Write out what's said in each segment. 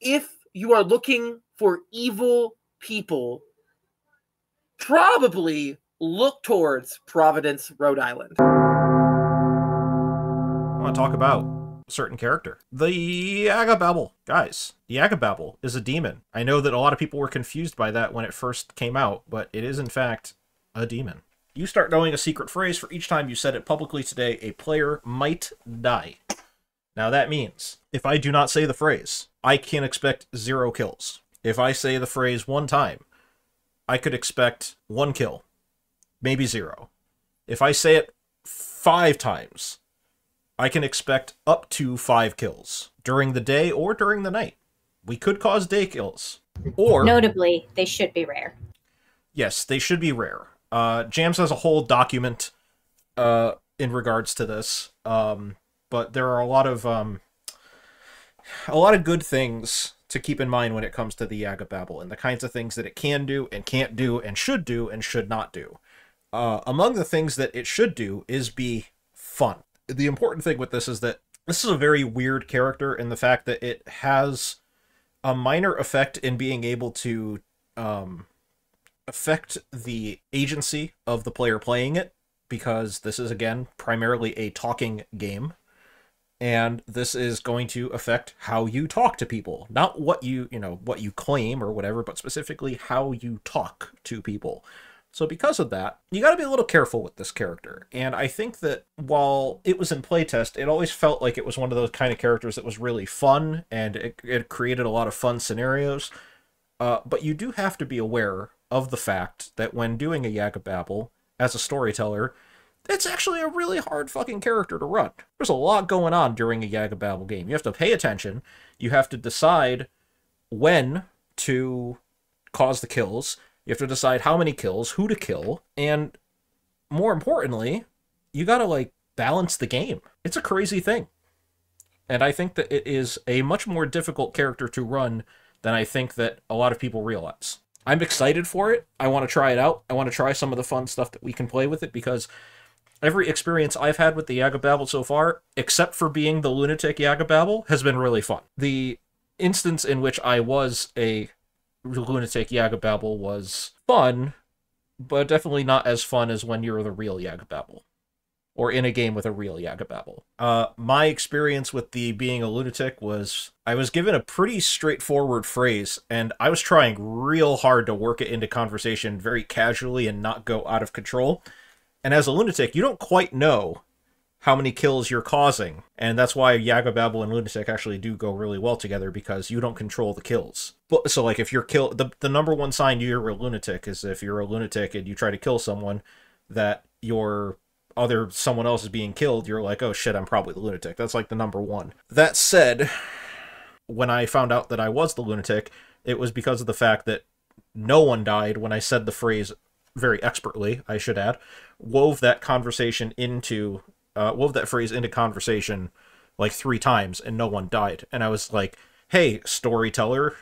if you are looking for evil people, probably look towards Providence, Rhode Island. I want to talk about a certain character. The YAGGABABBLE. Guys, the YAGGABABBLE is a demon. I know that a lot of people were confused by that when it first came out, but it is in fact a demon. You start knowing a secret phrase for each time you said it publicly today, a player might die. Now that means, if I do not say the phrase, I can expect 0 kills. If I say the phrase 1 time, I could expect 1 kill. Maybe 0. If I say it 5 times, I can expect up to 5 kills. During the day or during the night. We could cause day kills. Or... notably, they should be rare. Yes, they should be rare. Jams has a whole document in regards to this, but there are a lot of good things to keep in mind when it comes to the YAGGABABBLE and the kinds of things that it can do and can't do and should not do. Among the things that it should do is be fun. The important thing with this is that this is a very weird character in the fact that it has a minor effect in being able to affect the agency of the player playing it, because this is, again, primarily a talking game, and this is going to affect how you talk to people. Not what you claim or whatever, but specifically how you talk to people. So because of that, you gotta be a little careful with this character. And I think that while it was in playtest, it always felt like it was one of those kind of characters that was really fun, and it created a lot of fun scenarios. But you do have to be aware of the fact that when doing a YAGGABABBLE as a storyteller, it's actually a really hard fucking character to run. There's a lot going on during a YAGGABABBLE game. You have to pay attention. You have to decide when to cause the kills. You have to decide how many kills, who to kill, and more importantly, you gotta, like, balance the game. It's a crazy thing. And I think that it is a much more difficult character to run than I think that a lot of people realize. I'm excited for it. I want to try it out. I want to try some of the fun stuff that we can play with it, because every experience I've had with the YAGGABABBLE so far, except for being the lunatic YAGGABABBLE, has been really fun. The instance in which I was a lunatic YAGGABABBLE was fun, but definitely not as fun as when you're the real YAGGABABBLE, or in a game with a real YAGGABABBLE. My experience with the being a lunatic was, I was given a pretty straightforward phrase, and I was trying real hard to work it into conversation very casually and not go out of control. And as a lunatic, you don't quite know how many kills you're causing, and that's why YAGGABABBLE and lunatic actually do go really well together, because you don't control the kills. But so, like, if you're the number one sign you're a lunatic is if you're a lunatic and you try to kill someone that someone else is being killed, you're like, oh shit, I'm probably the lunatic. That's like the number one. That said, when I found out that I was the lunatic, it was because of the fact that no one died when I said the phrase very expertly, I should add, wove that phrase into conversation like 3 times, and no one died. And I was like, hey, storyteller,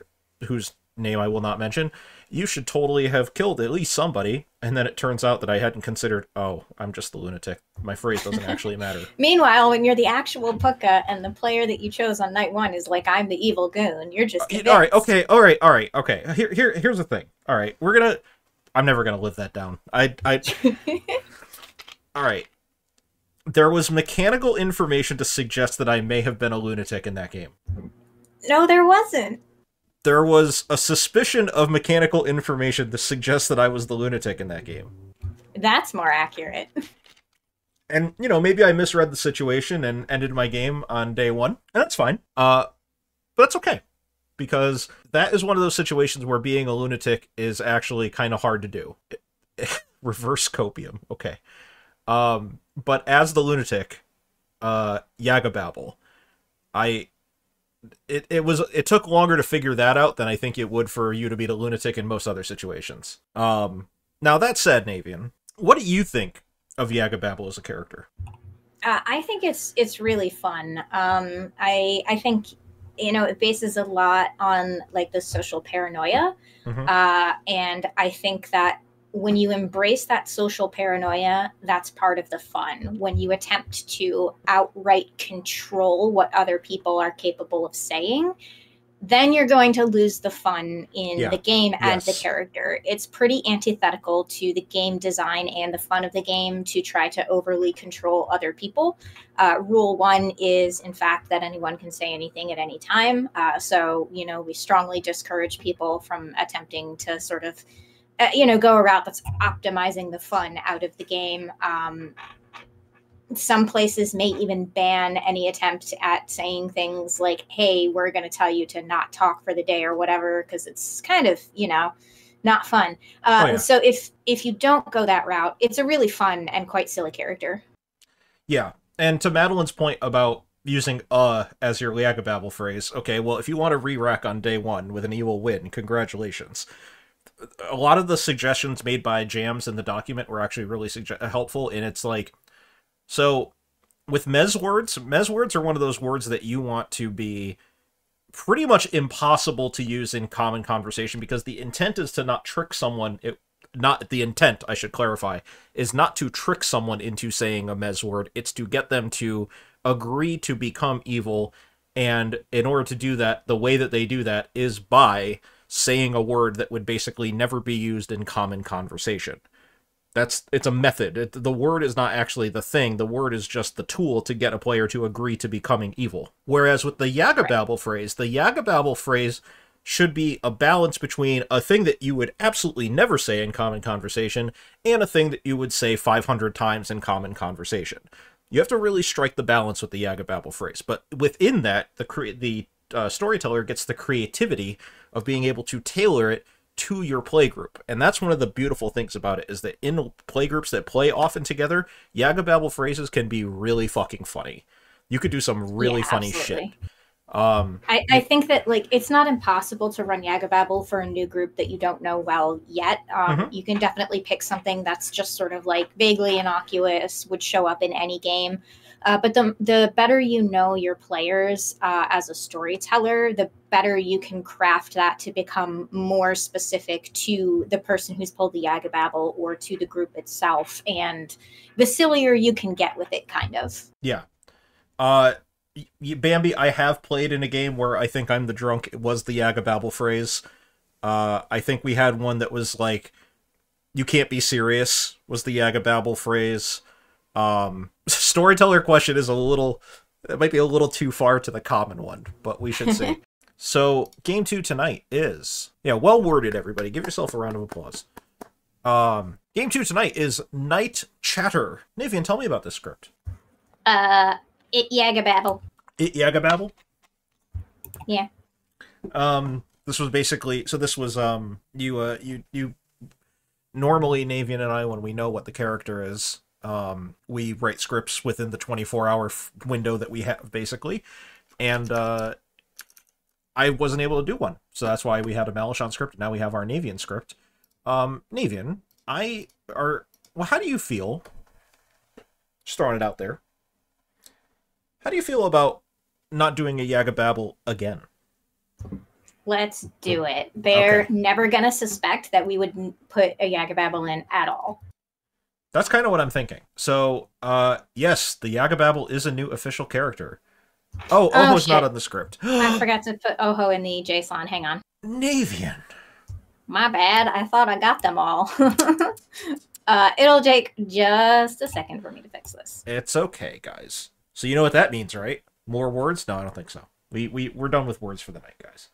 whose name I will not mention, you should totally have killed at least somebody. And then it turns out that I hadn't considered, oh, I'm just the lunatic. My phrase doesn't actually matter. Meanwhile, when you're the actual Puka and the player that you chose on night 1 is like, I'm the evil goon, you're just convinced. All right, okay. Here's the thing. All right, I'm never gonna live that down. All right. There was mechanical information to suggest that I may have been a lunatic in that game. No, there wasn't. There was a suspicion of mechanical information to suggest that I was the lunatic in that game. That's more accurate. And, maybe I misread the situation and ended my game on day 1, and that's fine. But that's okay, because that is one of those situations where being a lunatic is actually kind of hard to do. Reverse copium, okay. But as the lunatic, YAGGABABBLE, it took longer to figure that out than I think it would for you to be the lunatic in most other situations. Now that said, Navean, what do you think of YAGGABABBLE as a character? I think it's really fun. I think, it bases a lot on like the social paranoia. Mm-hmm. And I think that when you embrace that social paranoia, that's part of the fun. When you attempt to outright control what other people are capable of saying, then you're going to lose the fun in the game and the Yes. character. It's pretty antithetical to the game design and the fun of the game to try to overly control other people. Rule 1 is, in fact, that anyone can say anything at any time. So, you know, we strongly discourage people from attempting to sort of, you know, go a route that's optimizing the fun out of the game. Some places may even ban any attempt at saying things like, hey, we're going to tell you to not talk for the day or whatever, because it's kind of, you know, not fun. So if you don't go that route, it's a really fun and quite silly character. Yeah. And to Madeline's point about using as your YAGGABABBLE phrase, okay, well, if you want to re-rack on day 1 with an evil win, congratulations. A lot of the suggestions made by Jams in the document were actually really helpful, and it's like, so with mez words are one of those words that you want to be pretty much impossible to use in common conversation, because the intent is to not trick someone. The intent, I should clarify, is not to trick someone into saying a mez word. It's to get them to agree to become evil, and in order to do that, the way that they do that is by saying a word that would basically never be used in common conversation. It's a method. The word is not actually the thing. The word is just the tool to get a player to agree to becoming evil. Whereas with the YAGGABABBLE phrase, the YAGGABABBLE phrase should be a balance between a thing that you would absolutely never say in common conversation and a thing that you would say 500 times in common conversation. You have to really strike the balance with the YAGGABABBLE phrase. But within that, the storyteller gets the creativity of being able to tailor it to your playgroup. And that's one of the beautiful things about it, is that in playgroups that play often together, YAGGABABBLE phrases can be really fucking funny. You could do some really funny shit. I think that, like, it's not impossible to run YAGGABABBLE for a new group that you don't know well yet. You can definitely pick something that's just sort of like vaguely innocuous, would show up in any game. But the better you know your players as a storyteller, the better you can craft that to become more specific to the person who's pulled the YAGGABABBLE or to the group itself. And the sillier you can get with it, kind of. Yeah. Bambi, I have played in a game where I think I'm the drunk. It was the YAGGABABBLE phrase. I think we had one that was like, you can't be serious, was the YAGGABABBLE phrase. Storyteller question is it might be a little too far to the common one, but we should see. So, game 2 tonight is, well worded, everybody. Give yourself a round of applause. Game 2 tonight is Night Chatter. Navean, tell me about this script. It YAGGABABBLE. It YAGGABABBLE? Yeah. This was basically, so this was, you normally, Navean and I, when we know what the character is, we write scripts within the 24-hour window that we have, basically, and I wasn't able to do one, so that's why we had a Malishon script. Now we have our Navean script. Navean, how do you feel? Just throwing it out there. How do you feel about not doing a YAGGABABBLE again? Let's do it. They're never gonna suspect that we would put a YAGGABABBLE in at all. That's kind of what I'm thinking. So, yes, the YAGGABABBLE is a new official character. Oh, Oho's not on the script. I forgot to put Oho in the JSON. Hang on. Navean. My bad. I thought I got them all. It'll take just a second for me to fix this. It's okay, guys. So you know what that means, right? More words? No, I don't think so. We're done with words for the night, guys.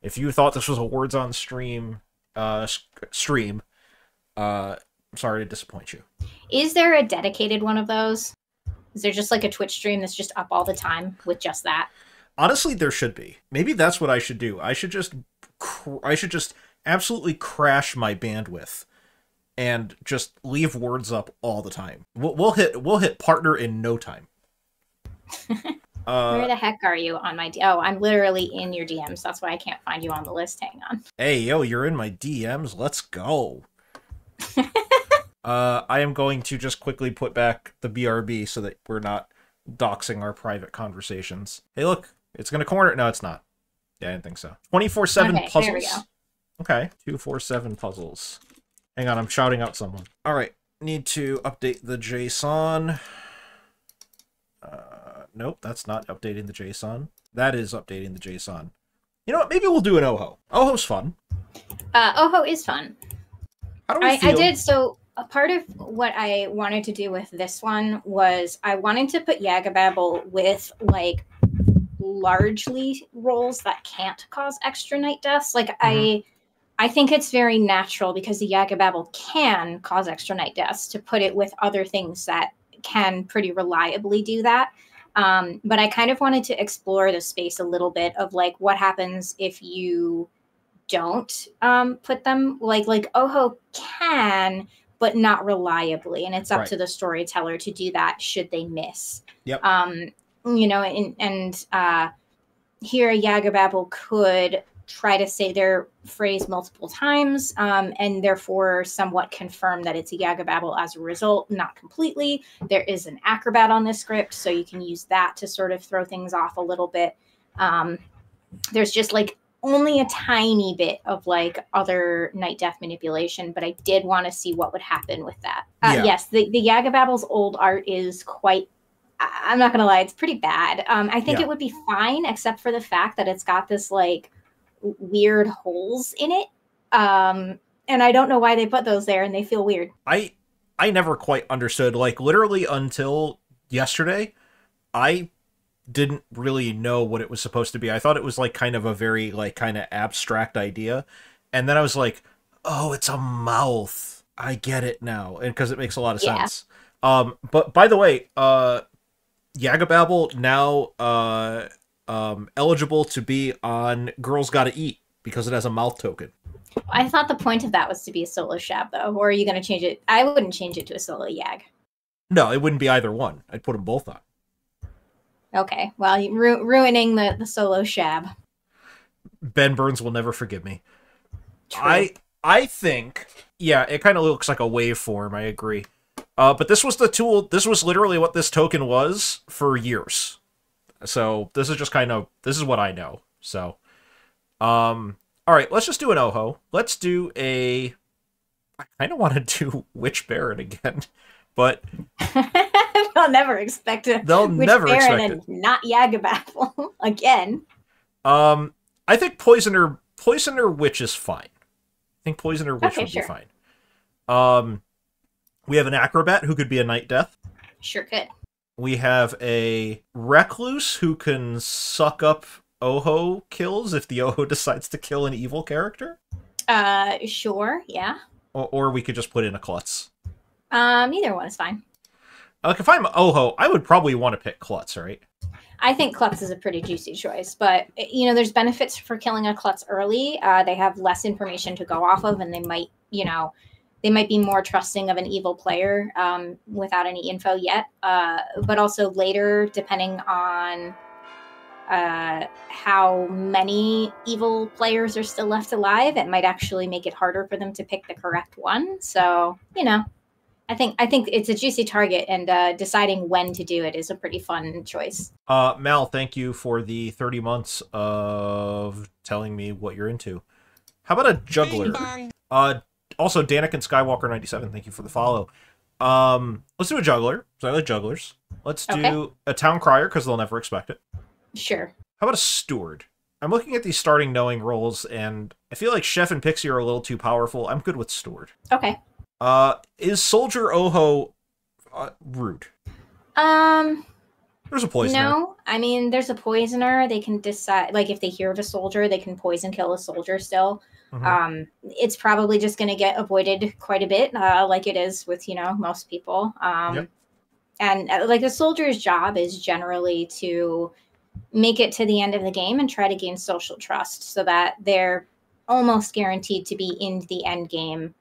If you thought this was a words on stream, I'm sorry to disappoint you. Is there a dedicated one of those? Is there just like a Twitch stream that's just up all the time with just that? Honestly, there should be. Maybe that's what I should do. I should just absolutely crash my bandwidth and just leave words up all the time. We'll hit partner in no time. Where the heck are you on my Oh, I'm literally in your DMs. That's why I can't find you on the list. Hang on. Hey, yo, you're in my DMs. Let's go. I am going to just quickly put back the BRB so that we're not doxing our private conversations. Hey, look, it's going to corner. No, it's not. Yeah, I didn't think so. 24/7 puzzles. There we go. Okay, 247 puzzles. Hang on, I'm shouting out someone. All right, need to update the JSON. Nope, that's not updating the JSON. That is updating the JSON. You know what? Maybe we'll do an Oho. Oho's fun. Oho is fun. How do we feel? I did. So a part of what I wanted to do with this one was I wanted to put YAGGABABBLE with like largely roles that can't cause extra night deaths. Like I think it's very natural because the YAGGABABBLE can cause extra night deaths to put it with other things that can pretty reliably do that. But I kind of wanted to explore the space a little bit of like what happens if you don't put them like Oho can, but not reliably, and it's up to the storyteller to do that should they miss. Yep. You know, and here YAGGABABBLE could try to say their phrase multiple times, and therefore somewhat confirm that it's a YAGGABABBLE as a result. Not completely. There is an acrobat on this script, so you can use that to sort of throw things off a little bit. There's just like only a tiny bit of like other night death manipulation, but I did want to see what would happen with that. Yes, the YAGGABABBLE's old art is quite, I'm not going to lie, it's pretty bad. I think it would be fine, except for the fact that it's got this like weird holes in it. And I don't know why they put those there, and they feel weird. I never quite understood, like literally until yesterday, I didn't really know what it was supposed to be. I thought it was like kind of a very like kind of abstract idea. And then I was like, oh, it's a mouth. I get it now. And because it makes a lot of sense. But by the way, YAGGABABBLE now eligible to be on Girls Gotta Eat because it has a mouth token. I thought the point of that was to be a solo Shab, though. Or are you going to change it? I wouldn't change it to a solo Yag. No, it wouldn't be either one. I'd put them both on. Okay, well, you're ruining the solo Shab. Ben Burns will never forgive me. True. I think, yeah, it kind of looks like a waveform, I agree. But this was the tool, this was literally what this token was for years. So this is just kind of, this is what I know. So, alright, let's just do an Oho. Let's do a, I kind of want to do Witch Baron again, but... They'll never expect it. They'll never expect it. Not YAGGABABBLE again. I think Poisoner Witch is fine. I think Poisoner Witch would be fine. We have an Acrobat who could be a Night Death. Sure could. We have a Recluse who can suck up Oho kills if the Oho decides to kill an evil character. Sure, yeah. Or we could just put in a Klutz. Either one is fine. Like, if I'm Oho, I would probably want to pick Klutz, right? I think Klutz is a pretty juicy choice, but, you know, there's benefits for killing a Klutz early. They have less information to go off of, and they might, you know, they might be more trusting of an evil player without any info yet. But also later, depending on how many evil players are still left alive, it might actually make it harder for them to pick the correct one. So, you know. I think it's a juicy target, and deciding when to do it is a pretty fun choice. Mal, thank you for the 30 months of telling me what you're into. How about a Juggler? Also, Daniken Skywalker 97, thank you for the follow. Let's do a Juggler, because I like Jugglers. Let's do a Town Crier, because they'll never expect it. Sure. How about a Steward? I'm looking at these starting knowing roles, and I feel like Chef and Pixie are a little too powerful. I'm good with Steward. Okay. Is Soldier Oho rude? There's a Poisoner. No, I mean, there's a Poisoner. They can decide, like, if they hear of a soldier, they can poison kill a soldier still. It's probably just going to get avoided quite a bit, like it is with, you know, most people. And, like, the soldier's job is generally to make it to the end of the game and try to gain social trust so that they're almost guaranteed to be in the end game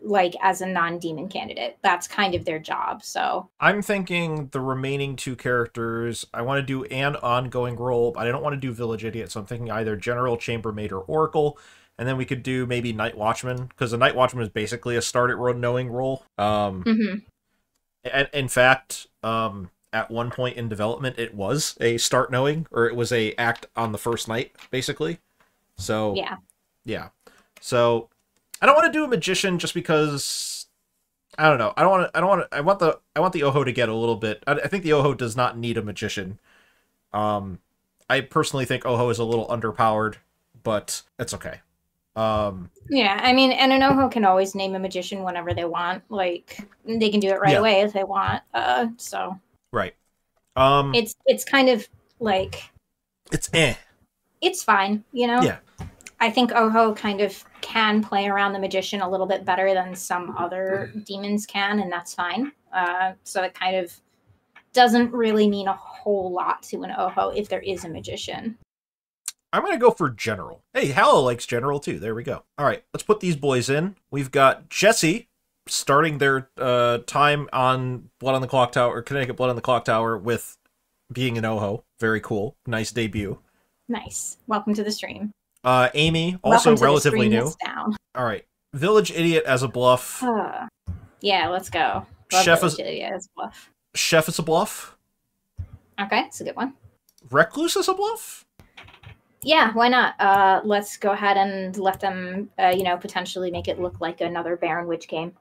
like as a non-demon candidate. That's kind of their job. So I'm thinking the remaining two characters, I want to do an ongoing role, but I don't want to do Village Idiot, so I'm thinking either General, Chambermaid, or Oracle, and then we could do maybe Night Watchman, because the Night Watchman is basically a start at knowing role. In fact, at one point in development, it was a start knowing, or it was a act on the first night, basically. So yeah. So I don't want to do a magician just because I don't know. I want the Oho to get a little bit. I think the Oho does not need a magician. I I personally think Oho is a little underpowered, but it's okay. Yeah, I mean, and an Oho can always name a magician whenever they want. Like, they can do it right away if they want. So right. It's kind of like it's It's fine, you know. Yeah. I think Oho kind of can play around the magician a little bit better than some other demons can, and that's fine. So it kind of doesn't really mean a whole lot to an Oho if there is a magician. I'm going to go for General. Hey, Hallow likes General too. There we go. All right, let's put these boys in. We've got Jesse starting their time on Blood on the Clock Tower, or Connecticut Blood on the Clock Tower, with being an Oho. Very cool. Nice debut. Nice. Welcome to the stream. Amy, also relatively new. Down. All right. Village Idiot as a bluff. Yeah, let's go. Chef Village Idiot as a bluff. Chef is a bluff. Okay, it's a good one. Recluse is a bluff? Yeah, why not? Let's go ahead and let them, potentially make it look like another Baron Witch game.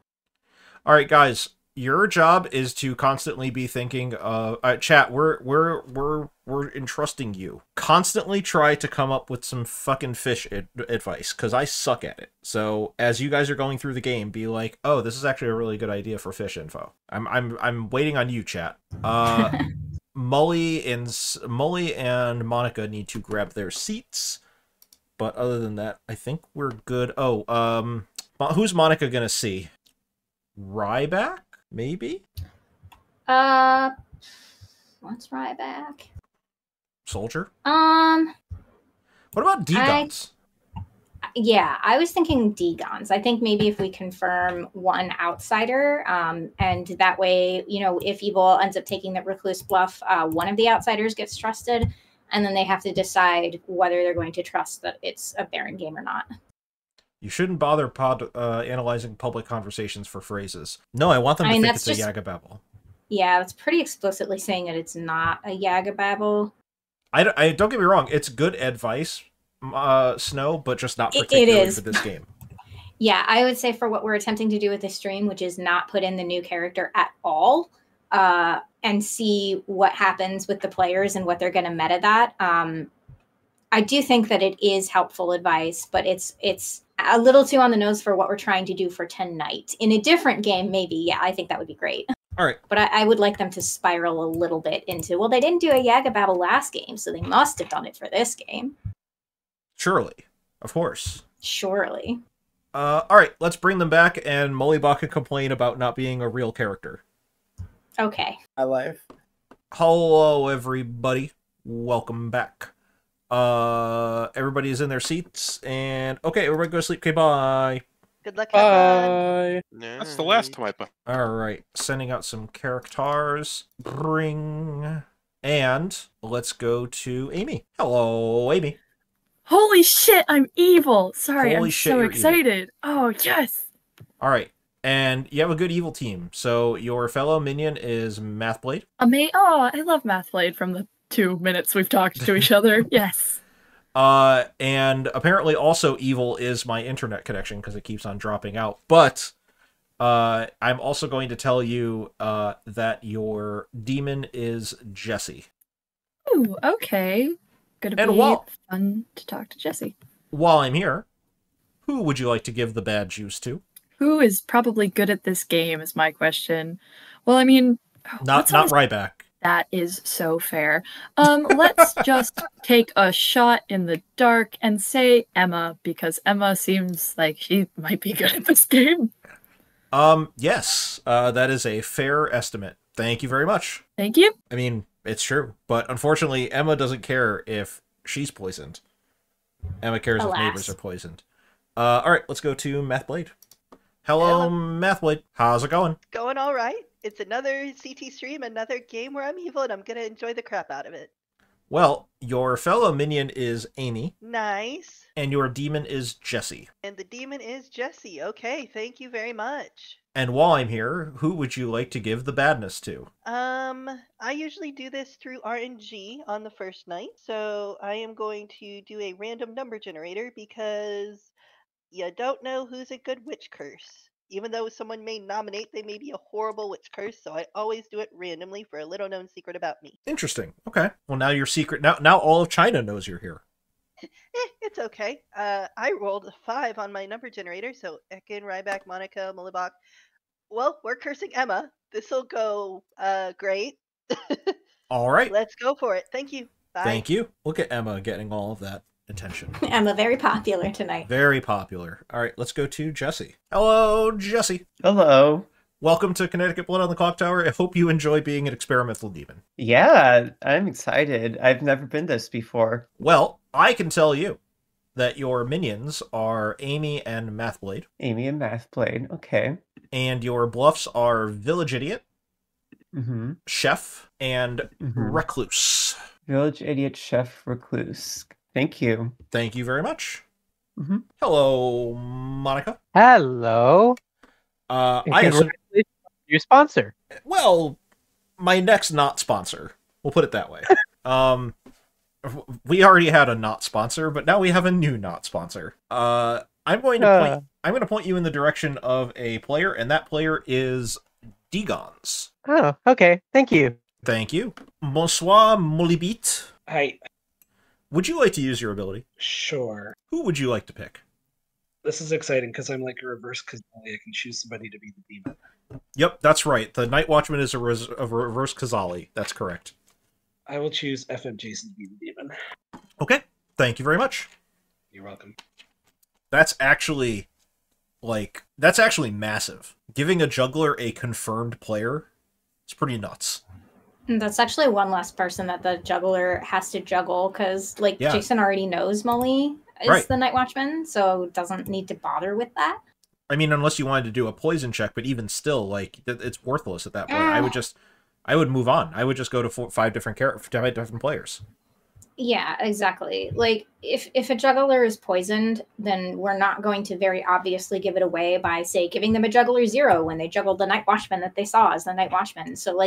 All right, guys. Your job is to constantly be thinking of chat. We're entrusting you. Constantly try to come up with some fucking fish advice, because I suck at it. So as you guys are going through the game, be like, oh, this is actually a really good idea for fish info. I'm waiting on you, chat. Mully and Monica need to grab their seats, but other than that, I think we're good. Oh, who's Monica gonna see? Ryback? Maybe? What's Ryback? Soldier? What about D-Guns? Yeah, I was thinking D-Guns. I think maybe if we confirm one outsider, and that way, if Evil ends up taking the Recluse bluff, one of the outsiders gets trusted, and then they have to decide whether they're going to trust that it's a Baron game or not. You shouldn't bother analyzing public conversations for phrases. No, I want them to think it's a YAGGABABBLE. Yeah, it's pretty explicitly saying that it's not a YAGGABABBLE. I don't get me wrong, it's good advice, Snow, but just not particularly for this game. Yeah, I would say for what we're attempting to do with this stream, which is not put in the new character at all, and see what happens with the players and what they're going to meta that. I do think that it is helpful advice, but it's a little too on the nose for what we're trying to do for tonight. In a different game, maybe, yeah, I think that would be great. All right. But I would like them to spiral a little bit into, well, they didn't do a YAGGABABBLE last game, so they must have done it for this game. Surely. Of course. Surely. All right, let's bring them back, and Mollybach can complain about not being a real character. Okay. My life. Hello, everybody. Welcome back. Everybody is in their seats, and okay, everybody go to sleep. Okay, bye. Good luck. Bye. That's the last time I... All right, sending out some characters. Bring. And let's go to Amy. Hello, Amy. Holy shit, I'm evil. Sorry, Holy I'm shit, so you're excited. Oh, yes. All right, and you have a good evil team. So your fellow minion is Mathblade. Oh, I love Mathblade from the 2 minutes we've talked to each other. Yes. And apparently also evil is my internet connection because it keeps on dropping out. But I'm also going to tell you that your demon is Jesse. Ooh, okay. Gonna be fun to talk to Jesse. While I'm here, who would you like to give the bad juice to? Who is probably good at this game is my question. Well, I mean... Not Ryback. That is so fair. Let's just take a shot in the dark and say Emma, because Emma seems like she might be good at this game. Yes, that is a fair estimate. Thank you very much. Thank you. I mean, it's true, but unfortunately, Emma doesn't care if she's poisoned. Emma cares if neighbors are poisoned. All right, let's go to Mathblade. Hello, Mathblade. How's it going? Going all right. It's another CT stream, another game where I'm evil, and I'm going to enjoy the crap out of it. Well, your fellow minion is Amy. Nice. And your demon is Jesse. And the demon is Jesse. Okay, thank you very much. And while I'm here, who would you like to give the badness to? I usually do this through RNG on the first night, so I am going to do a random number generator because you don't know who's a good witch curse. Even though someone may nominate, they may be a horrible witch curse, so I always do it randomly for a little known secret about me. Interesting. Okay. Well, now your secret. Now all of China knows you're here. It's okay. I rolled a 5 on my number generator, so Ekin, Ryback, Monica, Mullibach. Well, we're cursing Emma. This'll go great. All right. Let's go for it. Thank you. Bye. Thank you. Look at Emma getting all of that attention. Emma, very popular tonight. Very popular. All right, let's go to Jesse. Hello, Jesse. Hello. Welcome to Connecticut Blood on the Clock Tower. I hope you enjoy being an experimental demon. Yeah, I'm excited. I've never been this before. Well, I can tell you that your minions are Amy and Mathblade. Amy and Mathblade, okay. And your bluffs are Village Idiot, Chef, and Recluse. Village Idiot, Chef, Recluse. Thank you. Thank you very much. Hello, Monica. Hello. I assume your sponsor. Well, my next not sponsor. We'll put it that way. We already had a not sponsor, but now we have a new not sponsor. I'm going to point you in the direction of a player, and that player is Digons. Oh, okay. Thank you. Thank you. Bonsoir, Molibit. Hi. Would you like to use your ability? Sure. Who would you like to pick? This is exciting because I'm like a reverse Kazali. I can choose somebody to be the demon. Yep, that's right. The Night Watchman is a reverse Kazali. That's correct. I will choose FM Jason to be the demon. Okay. Thank you very much. You're welcome. That's actually massive. Giving a juggler a confirmed player is pretty nuts. That's actually one less person that the juggler has to juggle because, Jason already knows Molly is the Night Watchman, so doesn't need to bother with that. I mean, unless you wanted to do a poison check, but even still, it's worthless at that point. I would move on. I would just go to 5 different players. Yeah, exactly. Like, if a juggler is poisoned, then we're not going to very obviously give it away by, say, giving them a juggler 0 when they juggled the Night Watchman that they saw as the Night Watchman. So,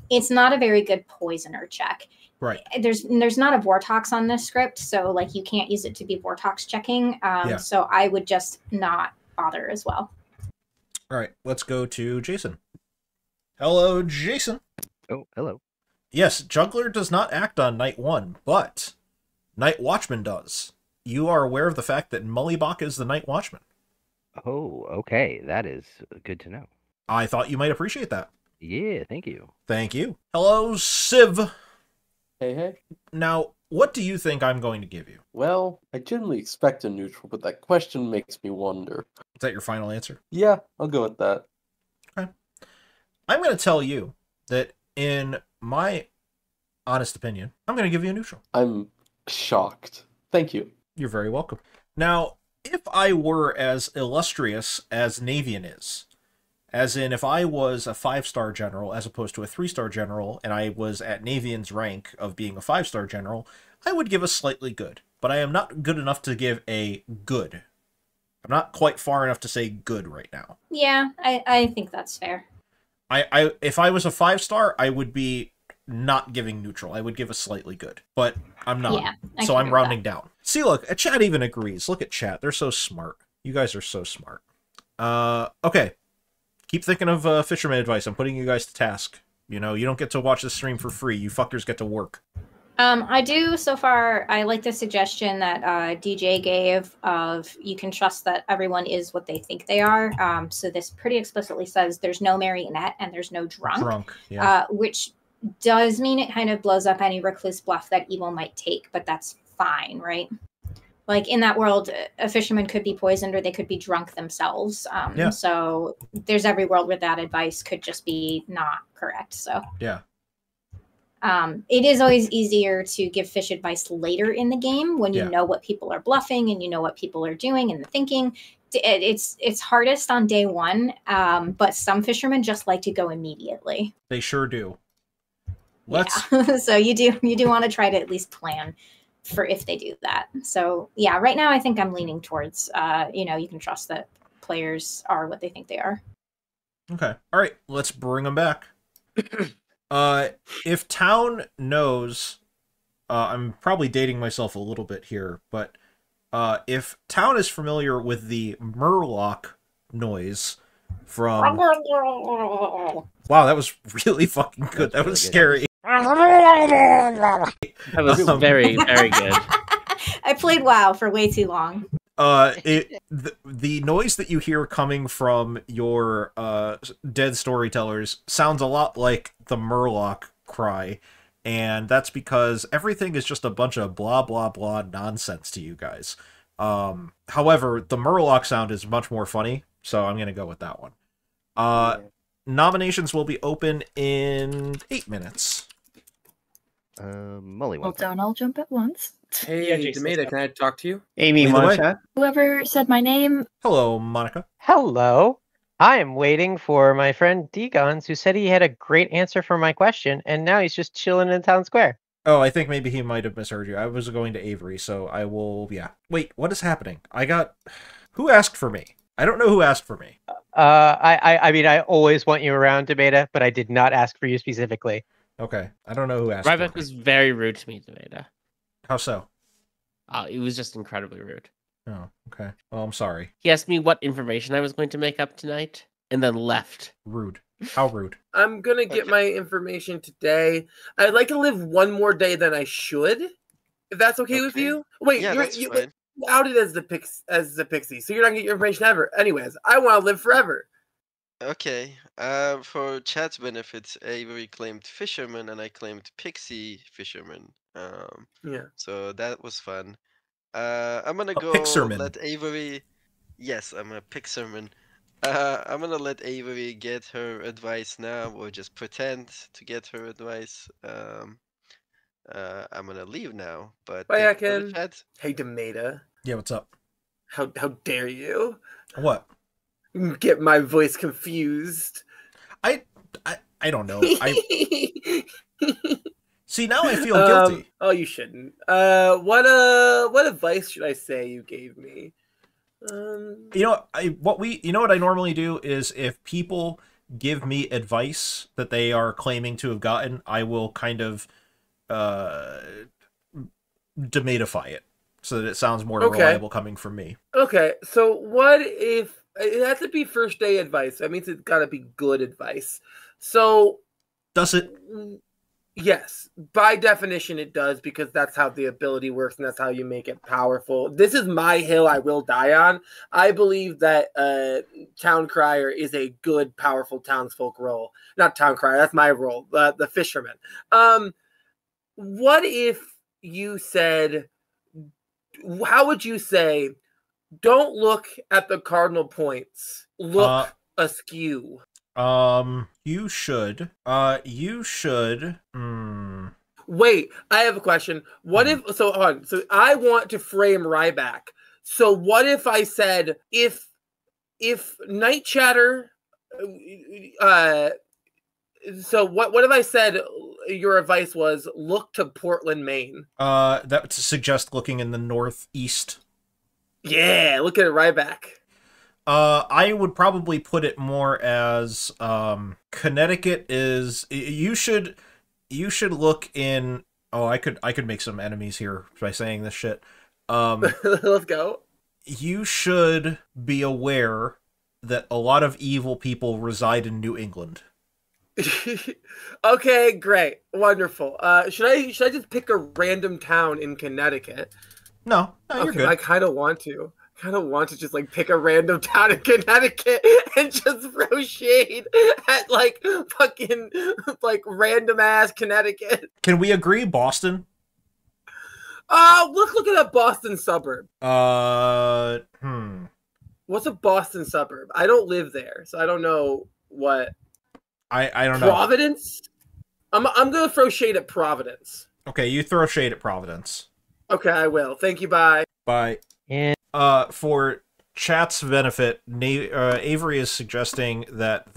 it's not a very good poisoner check. Right. There's not a Vortox on this script, so, you can't use it to be Vortox checking. So I would just not bother as well. All right, let's go to Jason. Hello, Jason. Oh, hello. Yes, Juggler does not act on Night 1, but Night Watchman does. You are aware of the fact that Mullibach is the Night Watchman. Oh, okay. That is good to know. I thought you might appreciate that. Yeah, thank you. Thank you. Hello, Civ. Hey. Now, what do you think I'm going to give you? Well, I generally expect a neutral, but that question makes me wonder. Is that your final answer? Yeah, I'll go with that. Okay. I'm going to tell you that in my honest opinion, I'm going to give you a neutral. I'm shocked. Thank you. You're very welcome. Now, if I were as illustrious as Navean is, as in if I was a 5-star general as opposed to a 3-star general, and I was at Navean's rank of being a 5-star general, I would give a slightly good. But I am not good enough to give a good. I'm not quite far enough to say good right now. Yeah, I think that's fair. If I was a 5-star, I would be not giving neutral. I would give a slightly good, but I'm not. Yeah, so I'm rounding down. See, look, chat even agrees. Look at chat. They're so smart. You guys are so smart. Okay. Keep thinking of fisherman advice. I'm putting you guys to task. You know, you don't get to watch the stream for free. You fuckers get to work. I do so far. I like the suggestion that DJ gave of you can trust that everyone is what they think they are. So this pretty explicitly says there's no marionette and there's no drunk. Yeah. Which does mean it kind of blows up any recluse bluff that evil might take, but that's fine, right? Like in that world, a fisherman could be poisoned or they could be drunk themselves. So there's every world where that advice could just be not correct. So yeah. It is always easier to give fish advice later in the game when you know what people are bluffing and you know what people are doing and the thinking. It's hardest on day 1, but some fishermen just like to go immediately. They sure do. So you do want to try to at least plan for if they do that. So yeah, right now I think I'm leaning towards you can trust that players are what they think they are. Okay. All right, let's bring them back. If Town knows, I'm probably dating myself a little bit here, but if Town is familiar with the Murloc noise, from... Wow, that was really fucking good. That was scary. That was very, very good. I played WoW for way too long. The noise that you hear coming from your dead storytellers sounds a lot like the Murloc cry, and that's because everything is just a bunch of blah blah blah nonsense to you guys. However, the Murloc sound is much more funny, so I'm gonna go with that one. Nominations will be open in 8 minutes. Molly, Hold down, I'll jump at once. Hey, Demeta, can I talk to you? Amy, want to chat? Whoever said my name. Hello, Monica. Hello. I am waiting for my friend Degons, who said he had a great answer for my question, and now he's just chilling in town square. Oh, I think maybe he might have misheard you. I was going to Avery, so I will... Yeah. Wait, what is happening? Who asked for me? I don't know who asked for me. I mean, I always want you around, Demeta, but I did not ask for you specifically. Okay. I don't know who asked Ryback was very rude to me, Demeta. How so? It was just incredibly rude. Oh, okay. Well, I'm sorry. He asked me what information I was going to make up tonight, and then left. Rude. How rude? I'm gonna get my information today. I'd like to live one more day than I should, if that's okay with you. Wait, Yeah, that's you fine. outed as the pixie, so you're not gonna get your information ever. Anyways, I want to live forever. Okay. For chat's benefits, Avery claimed fisherman and I claimed pixie fisherman. Yeah. So that was fun. I'm gonna go pixerman. let Avery. Yes, I'm a pixerman. I'm gonna let Avery get her advice now, or just pretend to get her advice. I'm gonna leave now. But Bye, thank you for the Ekin. chat. Hey, Demeta. Yeah, what's up? How dare you? What? Get my voice confused. I don't know. See, now I feel guilty. Oh, you shouldn't. What advice should I say you gave me? You know what I normally do is if people give me advice that they are claiming to have gotten, I will kind of demetify it so that it sounds more reliable coming from me. Okay, so what if it has to be first day advice? That means it's got to be good advice. So does it? Yes, by definition it does, because that's how the ability works and that's how you make it powerful. This is my hill I will die on. I believe that Town Crier is a good, powerful townsfolk role. Not Town Crier, that's my role, the fisherman. What if you said, how would you say, don't look at the cardinal points, look askew? You should. Wait, I have a question. What if, so hold on. So I want to frame Ryback. So what if I said, if Night Chatter, so what if I said your advice was look to Portland, Maine? That would suggest looking in the northeast. Yeah, look at it, Ryback. I would probably put it more as Connecticut is. You should look in. Oh, I could make some enemies here by saying this shit. Let's go. You should be aware that a lot of evil people reside in New England. Okay, great, wonderful. Should I just pick a random town in Connecticut? No, you're good. I kind of want to. Just like pick a random town in Connecticut and just throw shade at like fucking like random ass Connecticut. Can we agree Boston? Let's look at a Boston suburb. What's a Boston suburb? I don't live there, so I don't know what. I don't know. Providence? I'm gonna throw shade at Providence. Okay, you throw shade at Providence. Okay, I will. Thank you. Bye. Bye. Yeah. For chat's benefit, Avery is suggesting that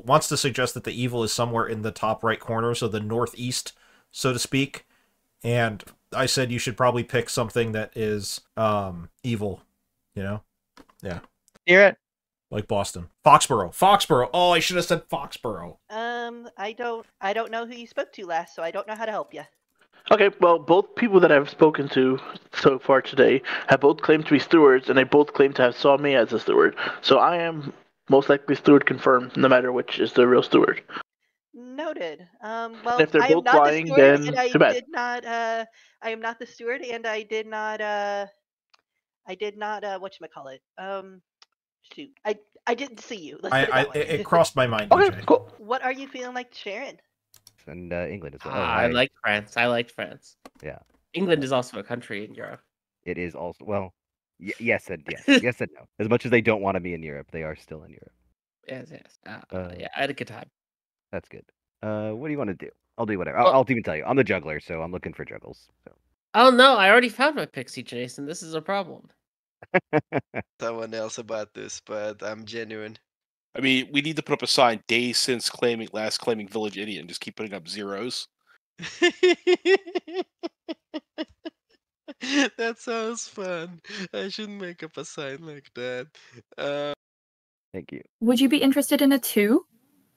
wants to suggest that the evil is somewhere in the top right corner, so the northeast, so to speak. And I said you should probably pick something that is evil, you know? Yeah. Hear it? Like Boston. Foxborough. Oh, I should have said Foxborough. I don't know who you spoke to last, so I don't know how to help you. Okay, well, both people that I've spoken to so far today have both claimed to be stewards, and they both claim to have saw me as a steward. So I am most likely steward confirmed, no matter which is the real steward. Noted. And Well, if they're I am both not the lying, steward, then and I too bad. did not. I am not the steward, and I did not. I did not. Whatchamacallit? Shoot. I didn't see you. Let's put it that way. It crossed my mind. Okay, DJ. cool. What are you feeling like sharing? And England as well. I like France. I liked France. Yeah. England is also a country in Europe. It is also, well, yes and yes. Yes and no. As much as they don't want to be in Europe, they are still in Europe. Yes. Yeah, I had a good time. That's good. What do you want to do? I'll do whatever. Well- I'll even tell you. I'm the juggler, so I'm looking for juggles. So. Oh no, I already found my pixie, Jason. This is a problem. Someone else about this, but I'm genuine. I mean, we need to put up a sign days since last claiming Village Idiot and just keep putting up zeros. That sounds fun. I should make up a sign like that. Thank you. Would you be interested in a 2?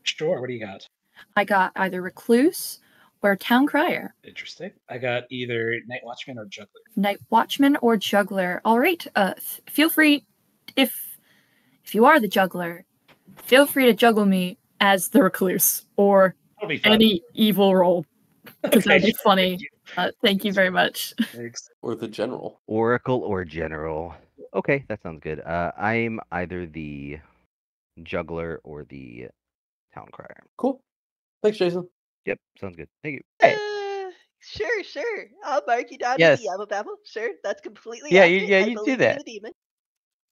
Sure. What do you got? I got either Recluse or Town Crier. Interesting. I got either Night Watchman or Juggler. Night Watchman or Juggler. All right. Feel free, if you are the Juggler, feel free to juggle me as the Recluse or That'll be fun. any evil role, because that'd be sure. funny. Thank you very much. Thanks. Or the general. Oracle or general. Okay, that sounds good. I'm either the juggler or the town crier. Cool. Thanks, Jason. Yep, sounds good. Thank you. Sure. I'll mark you down Yes. to the Yabbababble. Sure, that's completely Yeah, accurate. I you do believe you're that. the demon.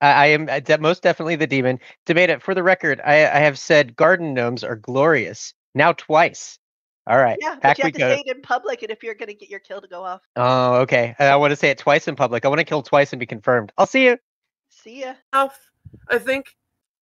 I am most definitely the demon. Demeta, for the record, I have said garden gnomes are glorious. Now twice. All right, Yeah, but back you we have to go. say it in public, and if you're gonna get your kill to go off. Oh, okay. I want to say it twice in public. I want to kill twice and be confirmed. I'll see you. See ya. Alf, I think.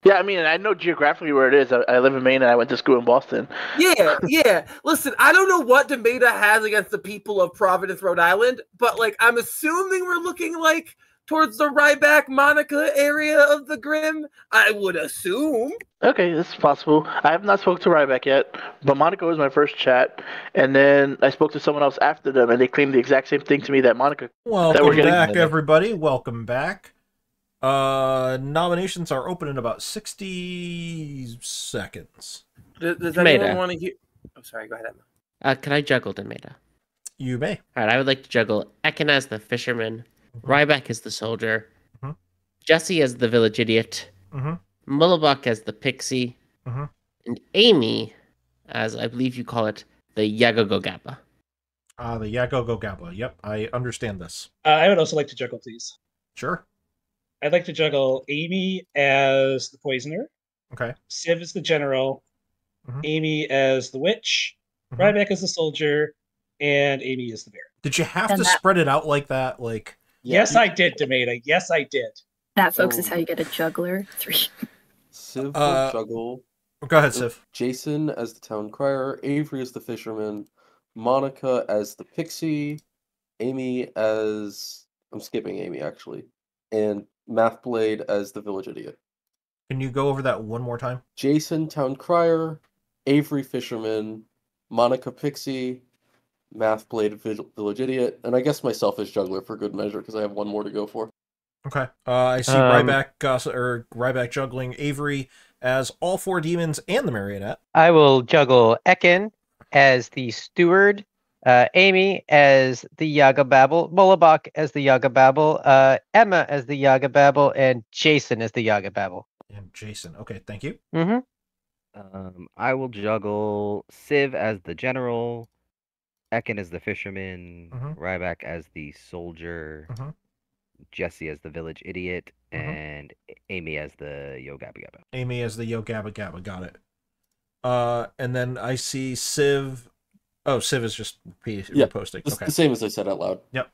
Yeah, I mean, I know geographically where it is. I live in Maine and I went to school in Boston. Yeah. Listen, I don't know what Demeta has against the people of Providence, Rhode Island, but like I'm assuming we're looking like towards the Ryback Monica area of the Grim. I would assume. Okay, this is possible. I have not spoken to Ryback yet, but Monica was my first chat, and then I spoke to someone else after them, and they claimed the exact same thing to me that Monica. Welcome back, everybody. Welcome back. Nominations are open in about 60 seconds. Does anyone want to hear? Oh, sorry. Go ahead, Emma. Can I juggle Demeta? You may. All right, I would like to juggle Ekin as the fisherman, Ryback as the soldier, Jesse as the village idiot, Mullabuk as the pixie, and Amy as, I believe you call it, the YAGGABABBLE. The YAGGABABBLE. Yep, I understand this. I would also like to juggle, please. Sure. I'd like to juggle Amy as the poisoner. Okay. Civ as the general. Amy as the witch. Ryback as the soldier. And Amy as the bear. Did you have to spread it out like that? Like, yes, I did, Demeta. Yes, I did. That, folks, is how you get a juggler. 3. Civ will juggle. Go ahead, Civ. Jason as the town crier, Avery as the fisherman, Monica as the pixie, Amy as... I'm skipping Amy, actually. And Mathblade as the village idiot. Can you go over that one more time? Jason, town crier, Avery, fisherman, Monica, pixie, Mathblade, village idiot, and I guess myself as juggler for good measure because I have one more to go for. Okay. I see Ryback juggling Avery as all 4 demons and the marionette. I will juggle Ekin as the steward, Amy as the YAGGABABBLE, Mullabuk as the YAGGABABBLE, Emma as the YAGGABABBLE, and Jason as the YAGGABABBLE. And Jason. Okay, thank you. I will juggle Civ as the general, Ekin as the fisherman, Ryback as the soldier, Jesse as the village idiot, and Amy as the YAGGABABBLE. Amy as the YAGGABABBLE. Got it. And then I see Civ. Oh, Civ is just reposting. It's okay. the same as I said out loud. Yep.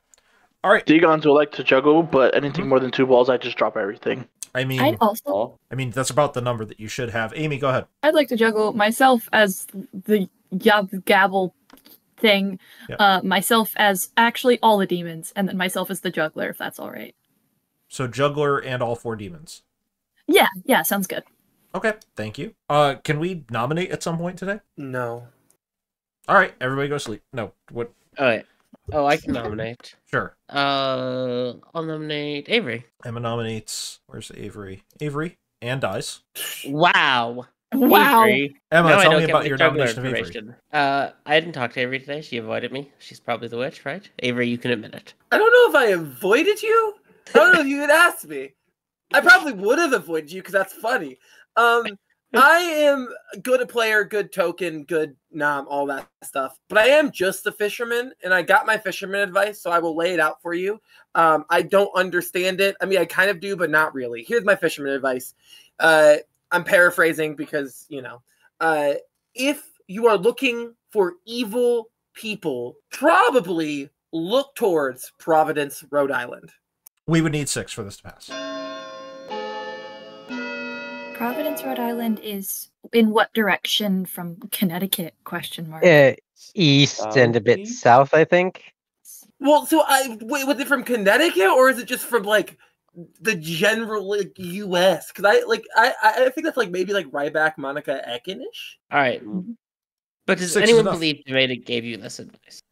All right. Degons will like to juggle, but anything more than 2 balls, I just drop everything. I mean, I mean that's about the number that you should have. Amy, go ahead. I'd like to juggle myself as the YAGGABABBLE thing, myself as actually all the demons, and then myself as the juggler, if that's all right. So juggler and all 4 demons. Yeah, sounds good. Okay, thank you. Can we nominate at some point today? No. All right, everybody go sleep. No, what? Oh, wait. Oh, I can nominate. Sure. I'll nominate Avery. Emma nominates. Where's Avery? Avery. and dies. Wow. Wow. Avery. Emma, Now I tell don't me get about my your juggler nomination of Avery. information. I didn't talk to Avery today. She avoided me. She's probably the witch, right? Avery, you can admit it. I don't know if I avoided you. I don't know if you had asked me. I probably would have avoided you because that's funny. I am good player, good token, good nom, all that stuff. But I am just a fisherman, and I got my fisherman advice, so I will lay it out for you. I don't understand it. I mean, I kind of do, but not really. Here's my fisherman advice. I'm paraphrasing because, you know, if you are looking for evil people, probably look towards Providence, Rhode Island. We would need 6 for this to pass. Providence, Rhode Island is in what direction from Connecticut? Question mark. East and a bit south, I think. Well, so wait, was it from Connecticut or is it just from like the general like U.S.? Because I think that's like maybe like Ryback, Monica, Ekin-ish. All right. But does 6 is anyone enough. believe Jemeda gave you this advice?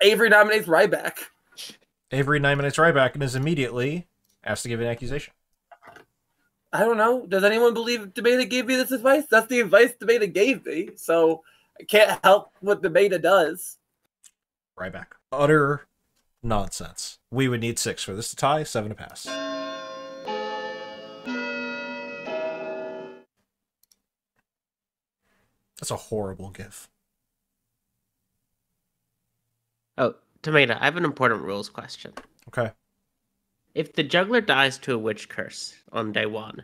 Avery nominates Ryback. Avery nominates Ryback and is immediately asked to give an accusation. I don't know. Does anyone believe Jemeda gave me this advice? That's the advice Jemeda gave me, so I can't help what Jemeda does. Ryback. Utter nonsense. We would need 6 for this to tie, 7 to pass. That's a horrible gif. Oh, Tomato, I have an important rules question. Okay. If the juggler dies to a witch curse on day 1,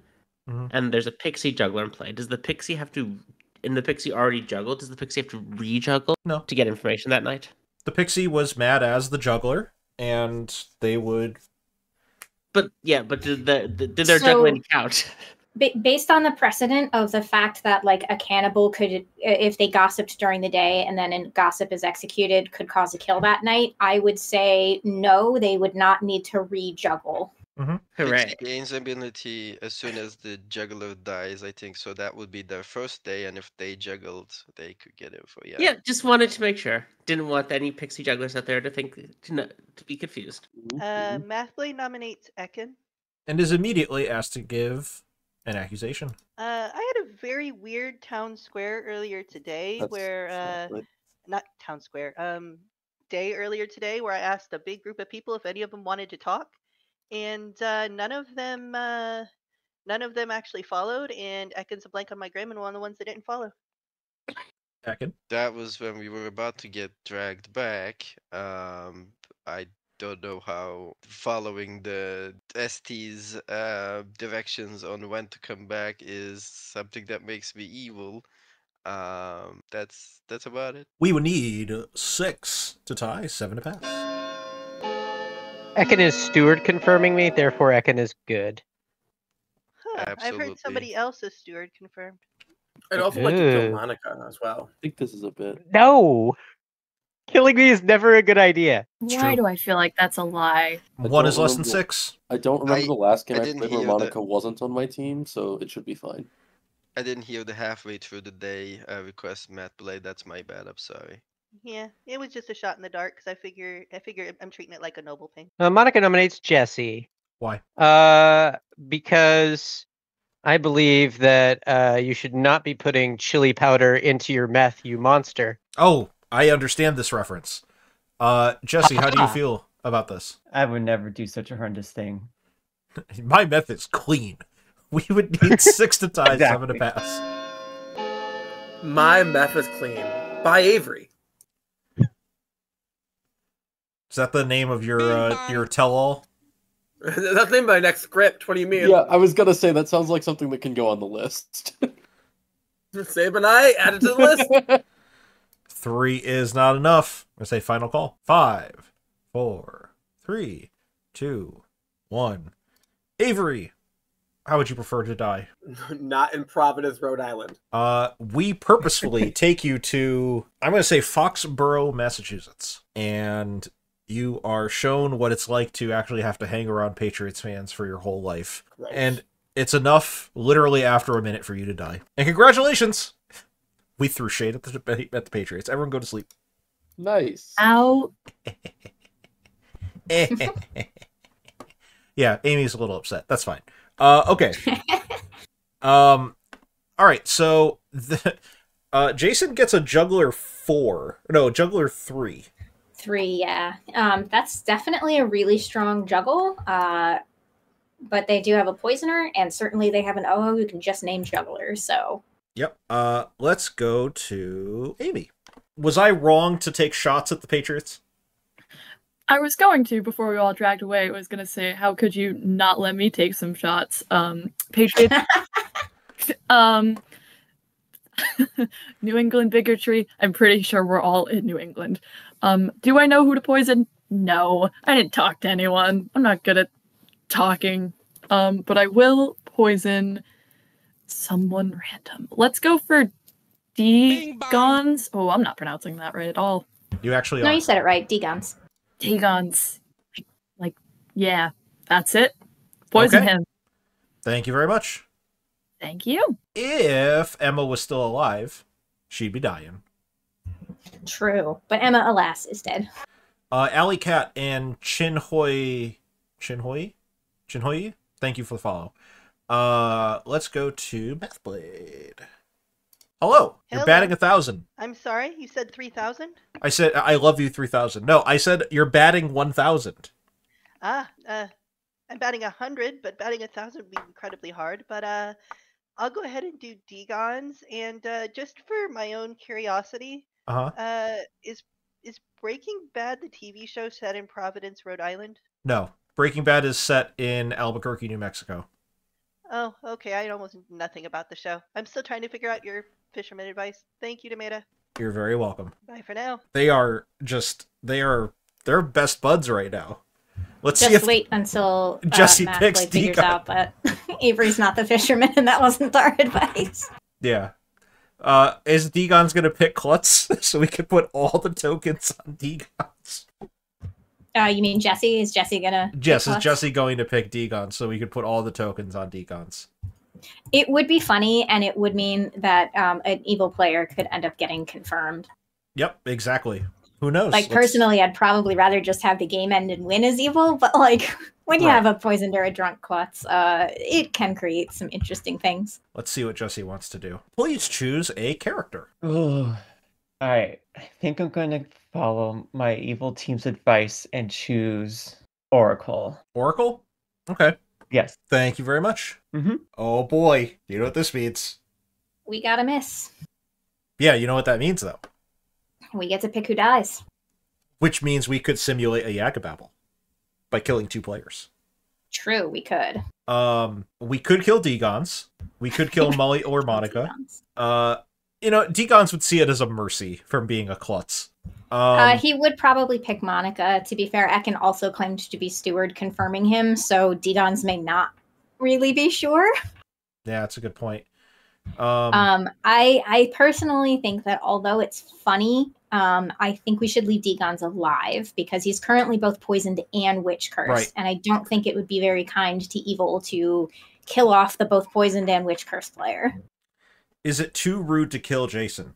and there's a pixie juggler in play, does the pixie have to, and the pixie already juggled, does the pixie have to re-juggle to get information that night? The pixie was mad as the juggler, and they would... But, yeah, but did their juggling count? Based on the precedent of the fact that like a cannibal could, if they gossiped during the day and then gossip is executed, could cause a kill that night, I would say no, they would not need to re-juggle. Hooray. Gains ability as soon as the juggler dies, I think. So that would be their first day, and if they juggled, they could get info. Yeah. Yeah, just wanted to make sure. Didn't want any pixie jugglers out there to think to be confused. Mathblade nominates Ekin. And is immediately asked to give an accusation. I had a very weird town square earlier today where not town square, day earlier today where I asked a big group of people if any of them wanted to talk, and none of them actually followed, and Ekin's a blank on my gram and one of the ones that didn't follow. Ekin? That was when we were about to get dragged back. I don't know how following the ST's directions on when to come back is something that makes me evil. That's about it. We would need 6 to tie, 7 to pass. Ekin is steward confirming me, therefore Ekin is good. Huh, I've heard somebody else's steward confirmed. I'd also like to kill Monica as well. I think this is a bit. No! Killing me is never a good idea. Why do I feel like that's a lie? 1 is less than 6. I don't remember the last game I didn't played where hear Monica wasn't on my team, so it should be fine. I didn't hear the halfway through the day request Mathblade. That's my bad. I'm sorry. Yeah, it was just a shot in the dark because I figure I'm treating it like a noble thing. Monica nominates Jesse. Why? Because I believe that you should not be putting chili powder into your meth, you monster. Oh, I understand this reference. Jesse, how do you feel about this? I would never do such a horrendous thing. My meth is clean. We would need 6 to tie, 7 to pass. My meth is clean. By Avery. Is that the name of your tell-all? That's the name of my next script. What do you mean? Yeah, I was gonna say that sounds like something that can go on the list. Save and I add it to the list. 3 is not enough. I'm gonna say final call. 5, 4, 3, 2, 1. Avery, how would you prefer to die? Not in Providence, Rhode Island. We purposefully take you to, I'm gonna say Foxborough, Massachusetts, and you are shown what it's like to actually have to hang around Patriots fans for your whole life. Gross. And it's enough, literally after a minute, for you to die. And congratulations! We threw shade at the Patriots. Everyone go to sleep. Nice. Ow. Yeah, Amy's a little upset. That's fine. Okay. All right. So Jason gets a juggler 4. No, juggler 3. 3, yeah. That's definitely a really strong juggle. But they do have a poisoner, and certainly they have an OO who can just name jugglers. So. Yep. Let's go to Amy. Was I wrong to take shots at the Patriots? I was going to before we all dragged away. I was going to say, how could you not let me take some shots? Patriots. New England bigotry. I'm pretty sure we're all in New England. Do I know who to poison? No, I didn't talk to anyone. I'm not good at talking. But I will poison someone random. Let's go for Degons. Oh, I'm not pronouncing that right at all. You actually No, are. you said it right. Degons. Degons. Like, yeah, that's it. Poison him. Thank you very much. Thank you. If Emma was still alive, she'd be dying. True. But Emma, alas, is dead. Alley Cat and Chinhoy. Thank you for the follow. Let's go to Methblade. Hello. You're Hello. batting 1,000. I'm sorry, you said 3,000? I said I love you 3,000. No, I said you're batting 1,000. I'm batting 100, but batting 1,000 would be incredibly hard. But I'll go ahead and do Degons, and just for my own curiosity, is Breaking Bad the TV show set in Providence, Rhode Island? No. Breaking Bad is set in Albuquerque, New Mexico. Oh, okay. I almost nothing about the show. I'm still trying to figure out your fisherman advice. Thank you, Tomato. You're very welcome. Bye for now. They're best buds right now. Let's just see if wait until Jesse Matt picks Blade figures Deacon. out that Avery's not the fisherman, and that wasn't our advice. Yeah. Is Degon's gonna pick Klutz so we can put all the tokens on Degon's? You mean Jesse? Is Jesse gonna? Yes, pick is Jesse going to pick Degon so we could put all the tokens on Degon's? It would be funny, and it would mean that an evil player could end up getting confirmed. Yep, exactly. Who knows? Like, personally, I'd probably rather just have the game end and win as evil, but like when you have a poisoned or a drunk Klutz, it can create some interesting things. Let's see what Jesse wants to do. Please choose a character. Ooh. Alright, I think I'm going to follow my evil team's advice and choose Oracle. Oracle? Okay. Yes. Thank you very much. Mm-hmm. Oh boy, you know what this means. We got a miss. Yeah, you know what that means though. We get to pick who dies. Which means we could simulate a YAGGABABBLE by killing 2 players. True, we could. We could kill Degons. We could kill Molly or Monica. You know, Degons would see it as a mercy from being a klutz. He would probably pick Monica. To be fair, Ekin also claimed to be steward, confirming him, so Degons may not really be sure. Yeah, that's a good point. I personally think that although it's funny, I think we should leave Degons alive because he's currently both poisoned and witch cursed, Right. and I don't think it would be very kind to evil to kill off the both poisoned and witch cursed player. Is it too rude to kill Jason?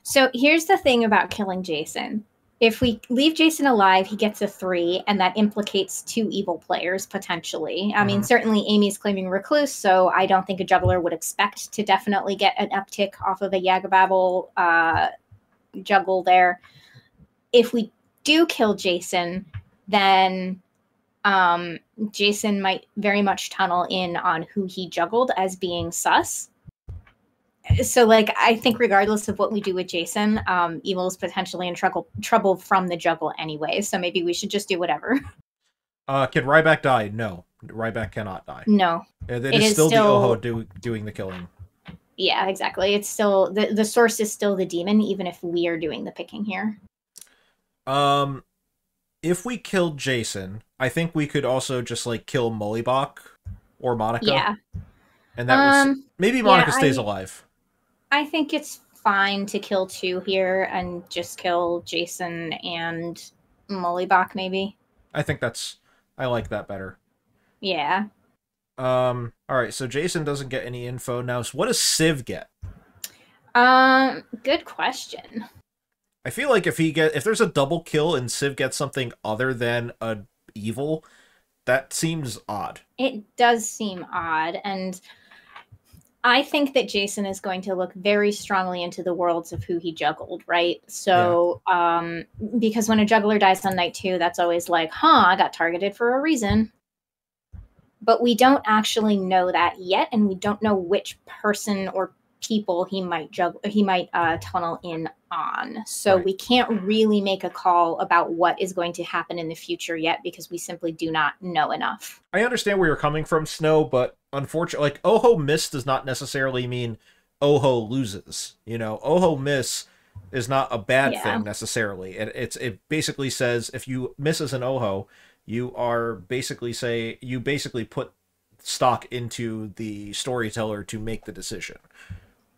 So here's the thing about killing Jason. If we leave Jason alive, he gets a 3, and that implicates 2 evil players, potentially. I mean, certainly Amy's claiming Recluse, so I don't think a juggler would expect to definitely get an uptick off of a YAGGABABBLE juggle there. If we do kill Jason, then Jason might very much tunnel in on who he juggled as being sus. So, like, I think regardless of what we do with Jason, evil is potentially in trouble from the juggle anyway. So maybe we should just do whatever. Can Ryback die? No. Ryback cannot die. No. It is still the Oho doing the killing. Yeah, exactly. It's still the source is still the demon, even if we are doing the picking here. If we killed Jason, I think we could also just like kill Mollybach or Monica. Yeah. And that was maybe Monica stays alive. I think it's fine to kill 2 here and just kill Jason and Mollybach, maybe. I think I like that better. Yeah. Alright, so Jason doesn't get any info now. So what does Civ get? Good question. I feel like if there's a double kill and Civ gets something other than a evil, That seems odd. It does seem odd, and I think that Jason is going to look very strongly into the worlds of who he juggled, right? So, because when a juggler dies on night 2, that's always like, I got targeted for a reason. But we don't actually know that yet, and we don't know which person or people he might tunnel in on. So we can't really make a call about what is going to happen in the future yet because we simply do not know enough. I understand where you're coming from, Snow, but unfortunately, like, Oho miss does not necessarily mean Oho loses. You know, Oho miss is not a bad thing necessarily. It basically says if you miss as an Oho, you basically put stock into the storyteller to make the decision.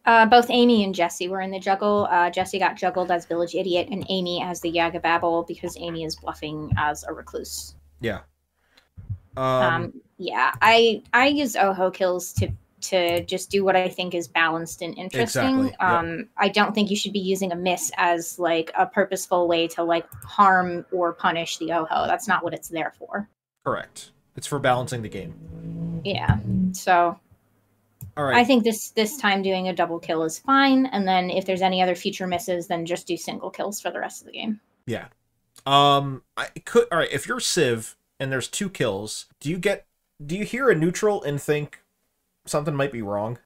Both Amy and Jesse were in the juggle. Jesse got juggled as Village Idiot, and Amy as the YAGGABABBLE because Amy is bluffing as a recluse. Yeah. Yeah, I use Oho kills to just do what I think is balanced and interesting. Exactly. I don't think you should be using a miss as like a purposeful way to like harm or punish the Oho. That's not what it's there for. Correct. It's for balancing the game. Yeah. So all right. I think this time doing a double kill is fine, and then if there's any other future misses, then just do single kills for the rest of the game. Yeah. All right, if you're Civ and there's 2 kills, do you hear a neutral and think something might be wrong?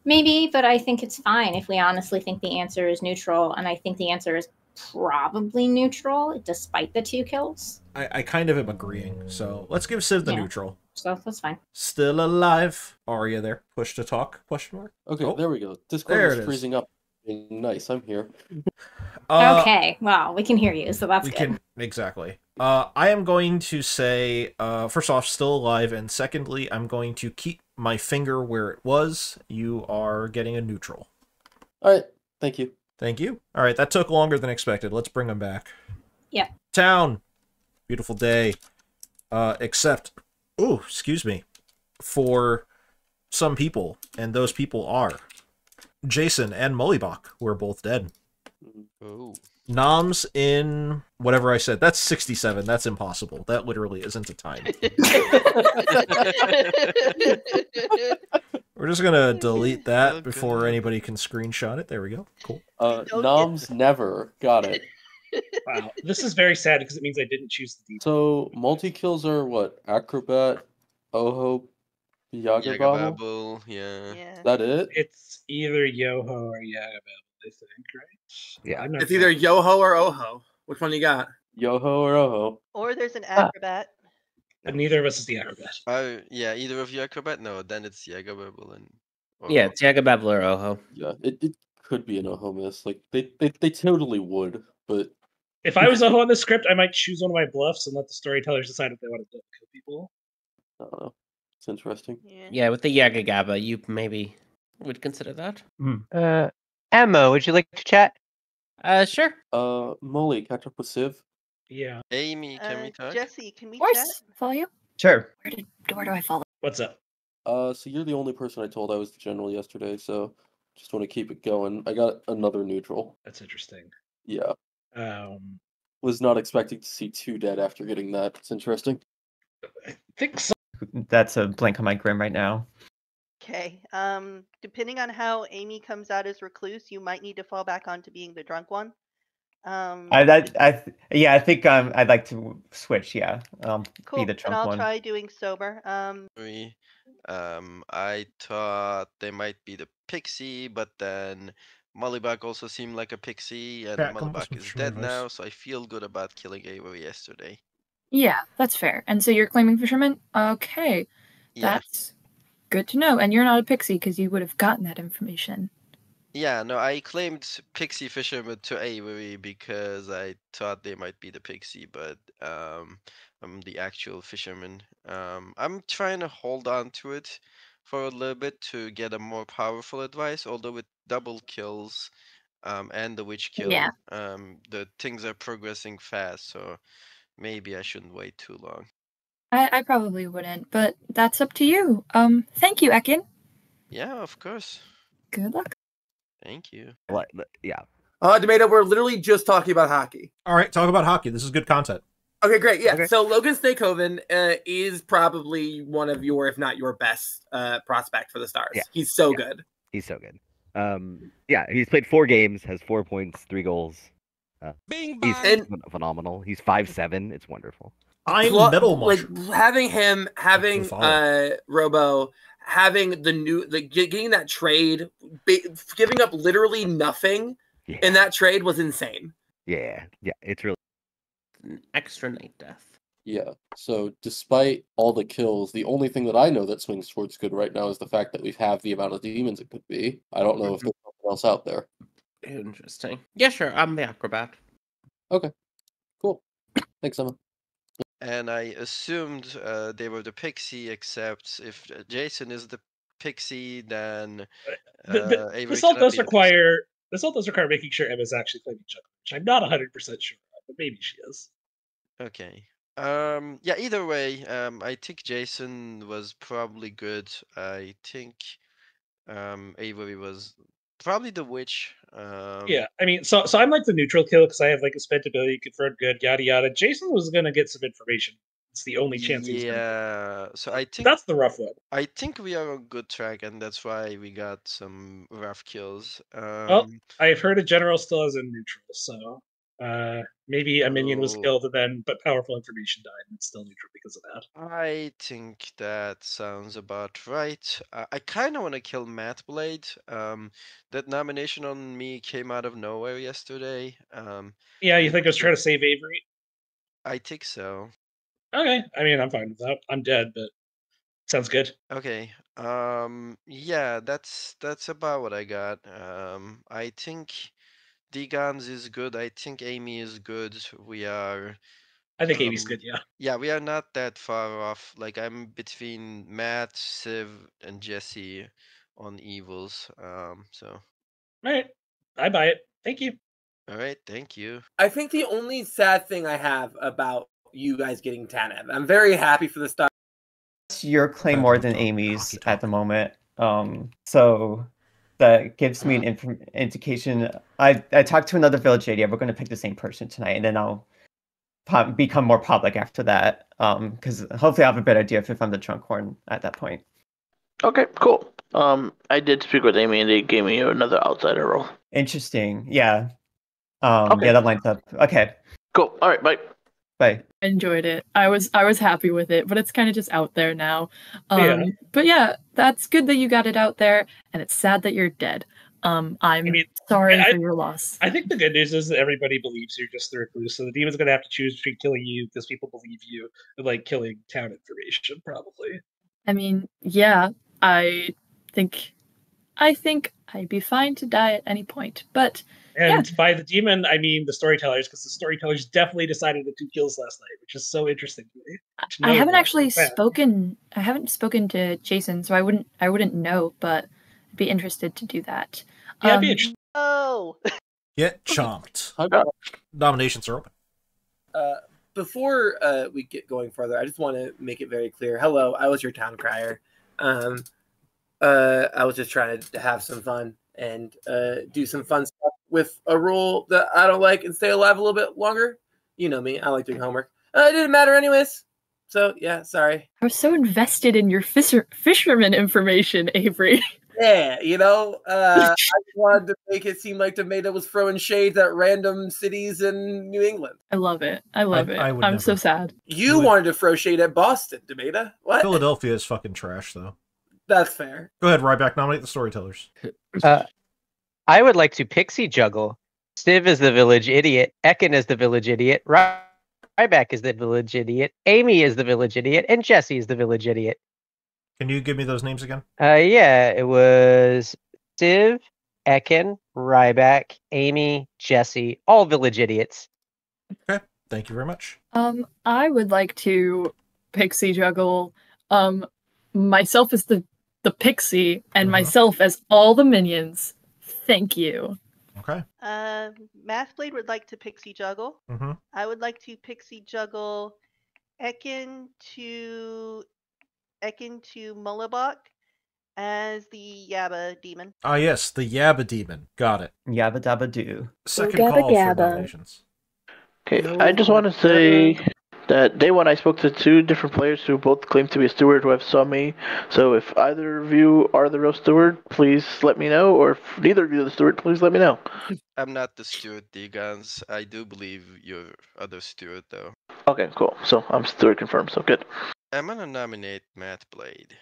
Maybe, but I think it's fine if we honestly think the answer is neutral, and I think the answer is probably neutral despite the 2 kills. I kind of am agreeing, so let's give Civ the neutral. So that's fine. Still alive. Aria there. Push to talk? Question mark. Okay, there we go. Discord is freezing up. Nice, I'm here. Okay, well, we can hear you, so that's good. Exactly. I am going to say, first off, still alive, and secondly, I'm going to keep my finger where it was. You are getting a neutral. All right, thank you. Thank you. All right, that took longer than expected. Let's bring them back. Yeah. Town. Beautiful day. Except, excuse me, for some people, and those people are Jason and Mullibach, who are both dead. Oh. Noms in whatever I said. That's 67. That's impossible. That literally isn't a time. We're just gonna delete that before anybody can screenshot it. There we go. Cool. Noms never. Got it. Wow. This is very sad because it means I didn't choose the deep. So multi-kills are what? Acrobat, Oho, YAGGABABBLE? Yeah. Is that it? It's either Yoho or YAGGABABBLE, I think, right? Yeah. It's either Yoho or Oho. Which one you got? Yoho or Oho. Or there's an acrobat. But neither of us is the acrobat. Yeah, either of you acrobat? No, then it's YAGGABABBLE and Oho. Yeah, it's YAGGABABBLE or Oho. Yeah, it could be an Oho miss. Like they totally would, but if I was Oho on the script, I might choose one of my bluffs and let the storytellers decide if they want to kill people. I don't know. It's interesting. Yeah, with the YAGGABABBLE, you maybe would consider that. Emma, would you like to chat? Sure. Molly, catch up with Civ. Yeah. Amy, can we talk? Jesse, can we Of course. chat? Follow you? Sure. Where do I follow? What's up? So you're the only person I told I was the general yesterday, so just want to keep it going. I got another neutral. That's interesting. Yeah. Was not expecting to see 2 dead after getting that. It's interesting. I think so. That's a blank on my grim right now. Okay. Depending on how Amy comes out as recluse, you might need to fall back onto being the drunk one. I think I'd like to switch. Yeah, Cool. be the And drunk I'll one. try doing sober. I thought they might be the pixie, but then Mullibach also seemed like a pixie, and Yeah, come Mullibach on, is some dead advice. now, so I feel good about killing Avery yesterday. Yeah, that's fair. And so you're claiming fisherman? Okay. Yeah. That's good to know. And you're not a pixie because you would have gotten that information. Yeah, no, I claimed Pixie Fisherman to Avery because I thought they might be the Pixie, but I'm the actual fisherman. I'm trying to hold on to it for a little bit to get a more powerful advice, although with double kills and the witch kill, Yeah. the things are progressing fast, so maybe I shouldn't wait too long. I probably wouldn't, but that's up to you. Thank you, Ekin. Yeah, of course. Good luck. Thank you. Yeah. Tomato, we're literally just talking about hockey. All right, talk about hockey. This is good content. Okay, great. Yeah. Okay. So Logan Stakehoven is probably one of your, if not your best prospect for the Stars. Yeah. He's so good. He's so good. Yeah, he's played 4 games, has 4 points, 3 goals. He's phenomenal. He's 5'7". It's wonderful. I'm middle mushroom. Like having Robo, having the new, getting that trade, giving up literally nothing in that trade was insane. Yeah, it's really an extra night death. Yeah, so despite all the kills, the only thing that I know that swings towards good right now is the fact that we have the amount of demons it could be. I don't know if there's something else out there. Interesting. Yeah, sure. I'm the acrobat. Okay, cool. Thanks, Emma. And I assumed they were the pixie, except if Jason is the pixie, then this all does require making sure Emma's actually playing each other, which I'm not 100% sure of, but maybe she is. Okay. Yeah, either way, I think Jason was probably good. I think Avery was probably the witch. Yeah, I mean, so I'm like the neutral kill because I have like a spent ability, confirmed good, yada yada. Jason was gonna get some information. It's the only chance he's gonna get. So I think that's the rough one. I think we are on good track, and that's why we got some rough kills. Well, I've heard a general still has a neutral, so maybe a minion was killed but powerful information died, and it's still neutral because of that. I think that sounds about right. I kind of want to kill Matt Blade. That nomination on me came out of nowhere yesterday. Yeah, you think I was trying to save Avery? I think so. Okay, I mean, I'm fine with that. I'm dead, but sounds good. Okay. Yeah, that's about what I got. I think Degans is good. I think Amy is good. We are. I think Amy's good, yeah. Yeah, we are not that far off. Like, I'm between Matt, Civ, and Jesse on evils. So. All right, I buy it. Thank you. All right, thank you. I think the only sad thing I have about you guys getting Tanev, I'm very happy for the Stars. Your claim more than Amy's at the moment. So that gives me an indication. I talked to another village lady. We're going to pick the same person tonight, and then I'll become more public after that. Because hopefully I have a better idea if I'm the trunk horn at that point. Okay, cool. I did speak with Amy, and they gave me another outsider role. Interesting. Yeah. Yeah, that lines up. Okay. Cool. All right. Bye. Bye. Enjoyed it. I was happy with it, but it's kind of just out there now. Yeah. But yeah, that's good that you got it out there, and it's sad that you're dead. I'm sorry for your loss. I think the good news is that everybody believes you're just the recluse, so the demon's gonna have to choose between killing you because people believe you and like killing town information, probably. I mean, yeah, I think I'd be fine to die at any point, but. And by the demon, I mean the storytellers, because the storytellers definitely decided the 2 kills last night, which is so interesting to me. I haven't actually spoken. I haven't spoken to Jason, so I wouldn't know, but I'd be interested to do that. Yeah, I'd be interested. Oh. Get chomped. Nominations are open. Before we get going further, I just want to make it very clear. Hello, I was your town crier. I was just trying to have some fun and do some fun stuff with a role that I don't like and stay alive a little bit longer. You know me. I like doing homework. It didn't matter anyways. So, yeah, sorry. I was so invested in your fisherman information, Avery. Yeah, you know, I wanted to make it seem like Tomato was throwing shades at random cities in New England. I love it. I love it. I'm so sad. You wanted to throw shade at Boston, Tomato. What? Philadelphia is fucking trash, though. That's fair. Go ahead, Ryback. Nominate the storytellers. I would like to pixie juggle. Civ is the village idiot. Ekin is the village idiot. Ryback is the village idiot. Amy is the village idiot. And Jesse is the village idiot. Can you give me those names again? Yeah, it was Civ, Ekin, Ryback, Amy, Jesse, all village idiots. Okay, thank you very much. I would like to pixie juggle myself as the pixie and myself as all the minions. Thank you. Okay. Mathblade would like to pixie juggle. I would like to pixie juggle Ekin to Mullabok as the Yabba demon. Ah, yes, the Yabba demon. Got it. Yabba dabba doo. Second call for nominations. Okay, I just want to say that day one I spoke to 2 different players who both claim to be a steward who have saw me. So if either of you are the real steward, please let me know. Or if neither of you are the steward, please let me know. I'm not the steward, Digans. I do believe you're other steward, though. Okay, cool. So I'm steward confirmed, so good. I'm gonna nominate Matt Blade.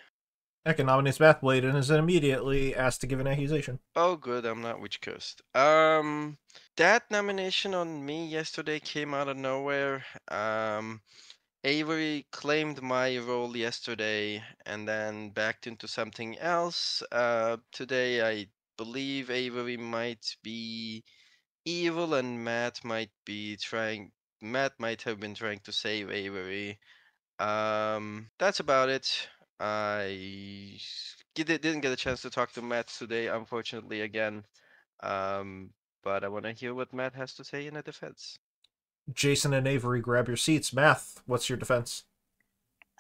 Ekin nominates Mathblade and is immediately asked to give an accusation. Oh, good, I'm not witch cursed. That nomination on me yesterday came out of nowhere. Avery claimed my role yesterday and then backed into something else. Today I believe Avery might be evil and Matt might have been trying to save Avery. That's about it. I didn't get a chance to talk to Matt today, unfortunately, again. But I want to hear what Matt has to say in a defense. Jason and Avery, grab your seats. Math, what's your defense?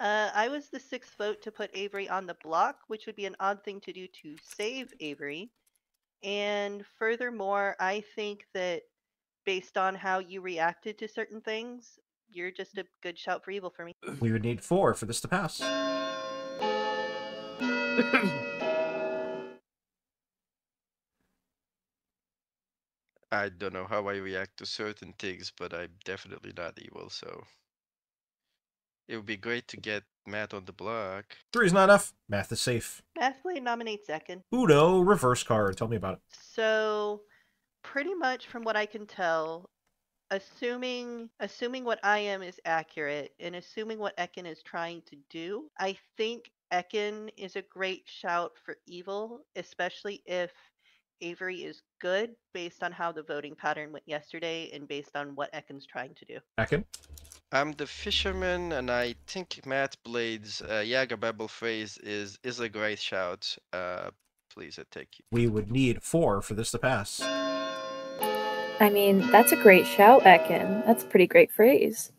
I was the 6th vote to put Avery on the block, which would be an odd thing to do to save Avery. And furthermore, I think that based on how you reacted to certain things, you're just a good shout for evil for me. We would need 4 for this to pass. I don't know how I react to certain things, but I'm definitely not evil, so it would be great to get Matt on the block. 3 is not enough. Math is safe. Mathblade nominates Ekin. Uno, reverse card. Tell me about it. So, pretty much from what I can tell, assuming what I am is accurate, and assuming what Ekin is trying to do, I think Ekin is a great shout for evil, especially if Avery is good based on how the voting pattern went yesterday and based on what Ekin's trying to do. Ekin? I'm the fisherman, and I think Matt Blade's YAGGABABBLE phrase is a great shout. Please, I take you. We would need 4 for this to pass. I mean, that's a great shout, Ekin. That's a pretty great phrase.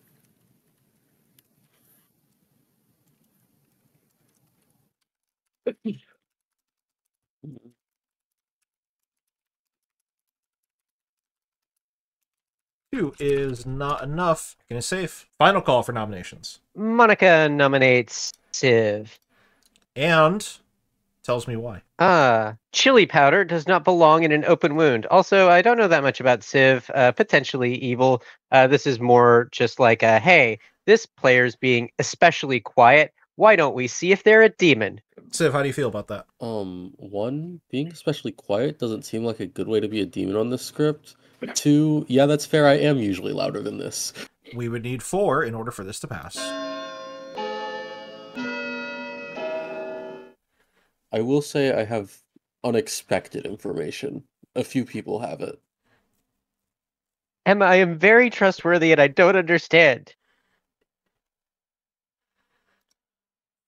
Two is not enough. Ekin is safe. Final call for nominations. Monica nominates Civ. And tells me why. Chili powder does not belong in an open wound. Also, I don't know that much about Civ. Potentially evil. This is more just like a, hey, this player's being especially quiet. Why don't we see if they're a demon? Civ, how do you feel about that? One, being especially quiet doesn't seem like a good way to be a demon on this script. 2, yeah, that's fair. I am usually louder than this. We would need 4 in order for this to pass. I will say I have unexpected information. A few people have it. Emma, I am very trustworthy and I don't understand.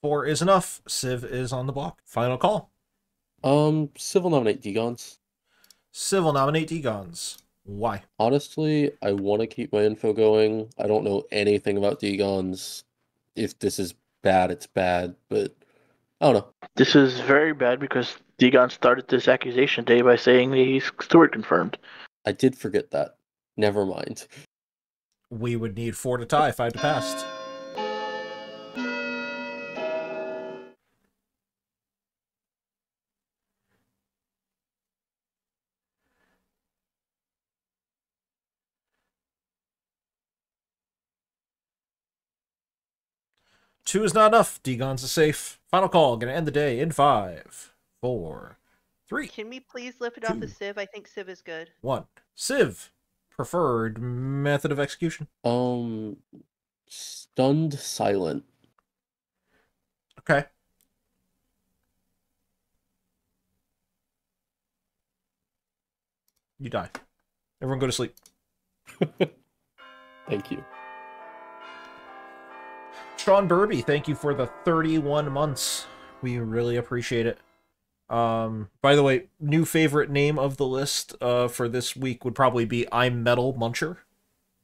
4 is enough. Civ is on the block. Final call. Civ will nominate Degons. Civ will nominate Degons. Why? Honestly, I want to keep my info going. I don't know anything about Degons. If this is bad, it's bad, but I don't know. This is very bad because Degon started this accusation day by saying that he's steward confirmed. I did forget that. Never mind. We would need 4 to tie, 5 to pass. Two is not enough. Degons is safe. Final call. Gonna end the day in 5, 4, 3. Can we please lift it off of Civ? I think Civ is good. 1. Civ. Preferred method of execution. Stunned silent. Okay. You die. Everyone go to sleep. Thank you. Sean Burby, thank you for the 31 months. We really appreciate it. By the way, new favorite name of the list for this week would probably be I'm Metal Muncher.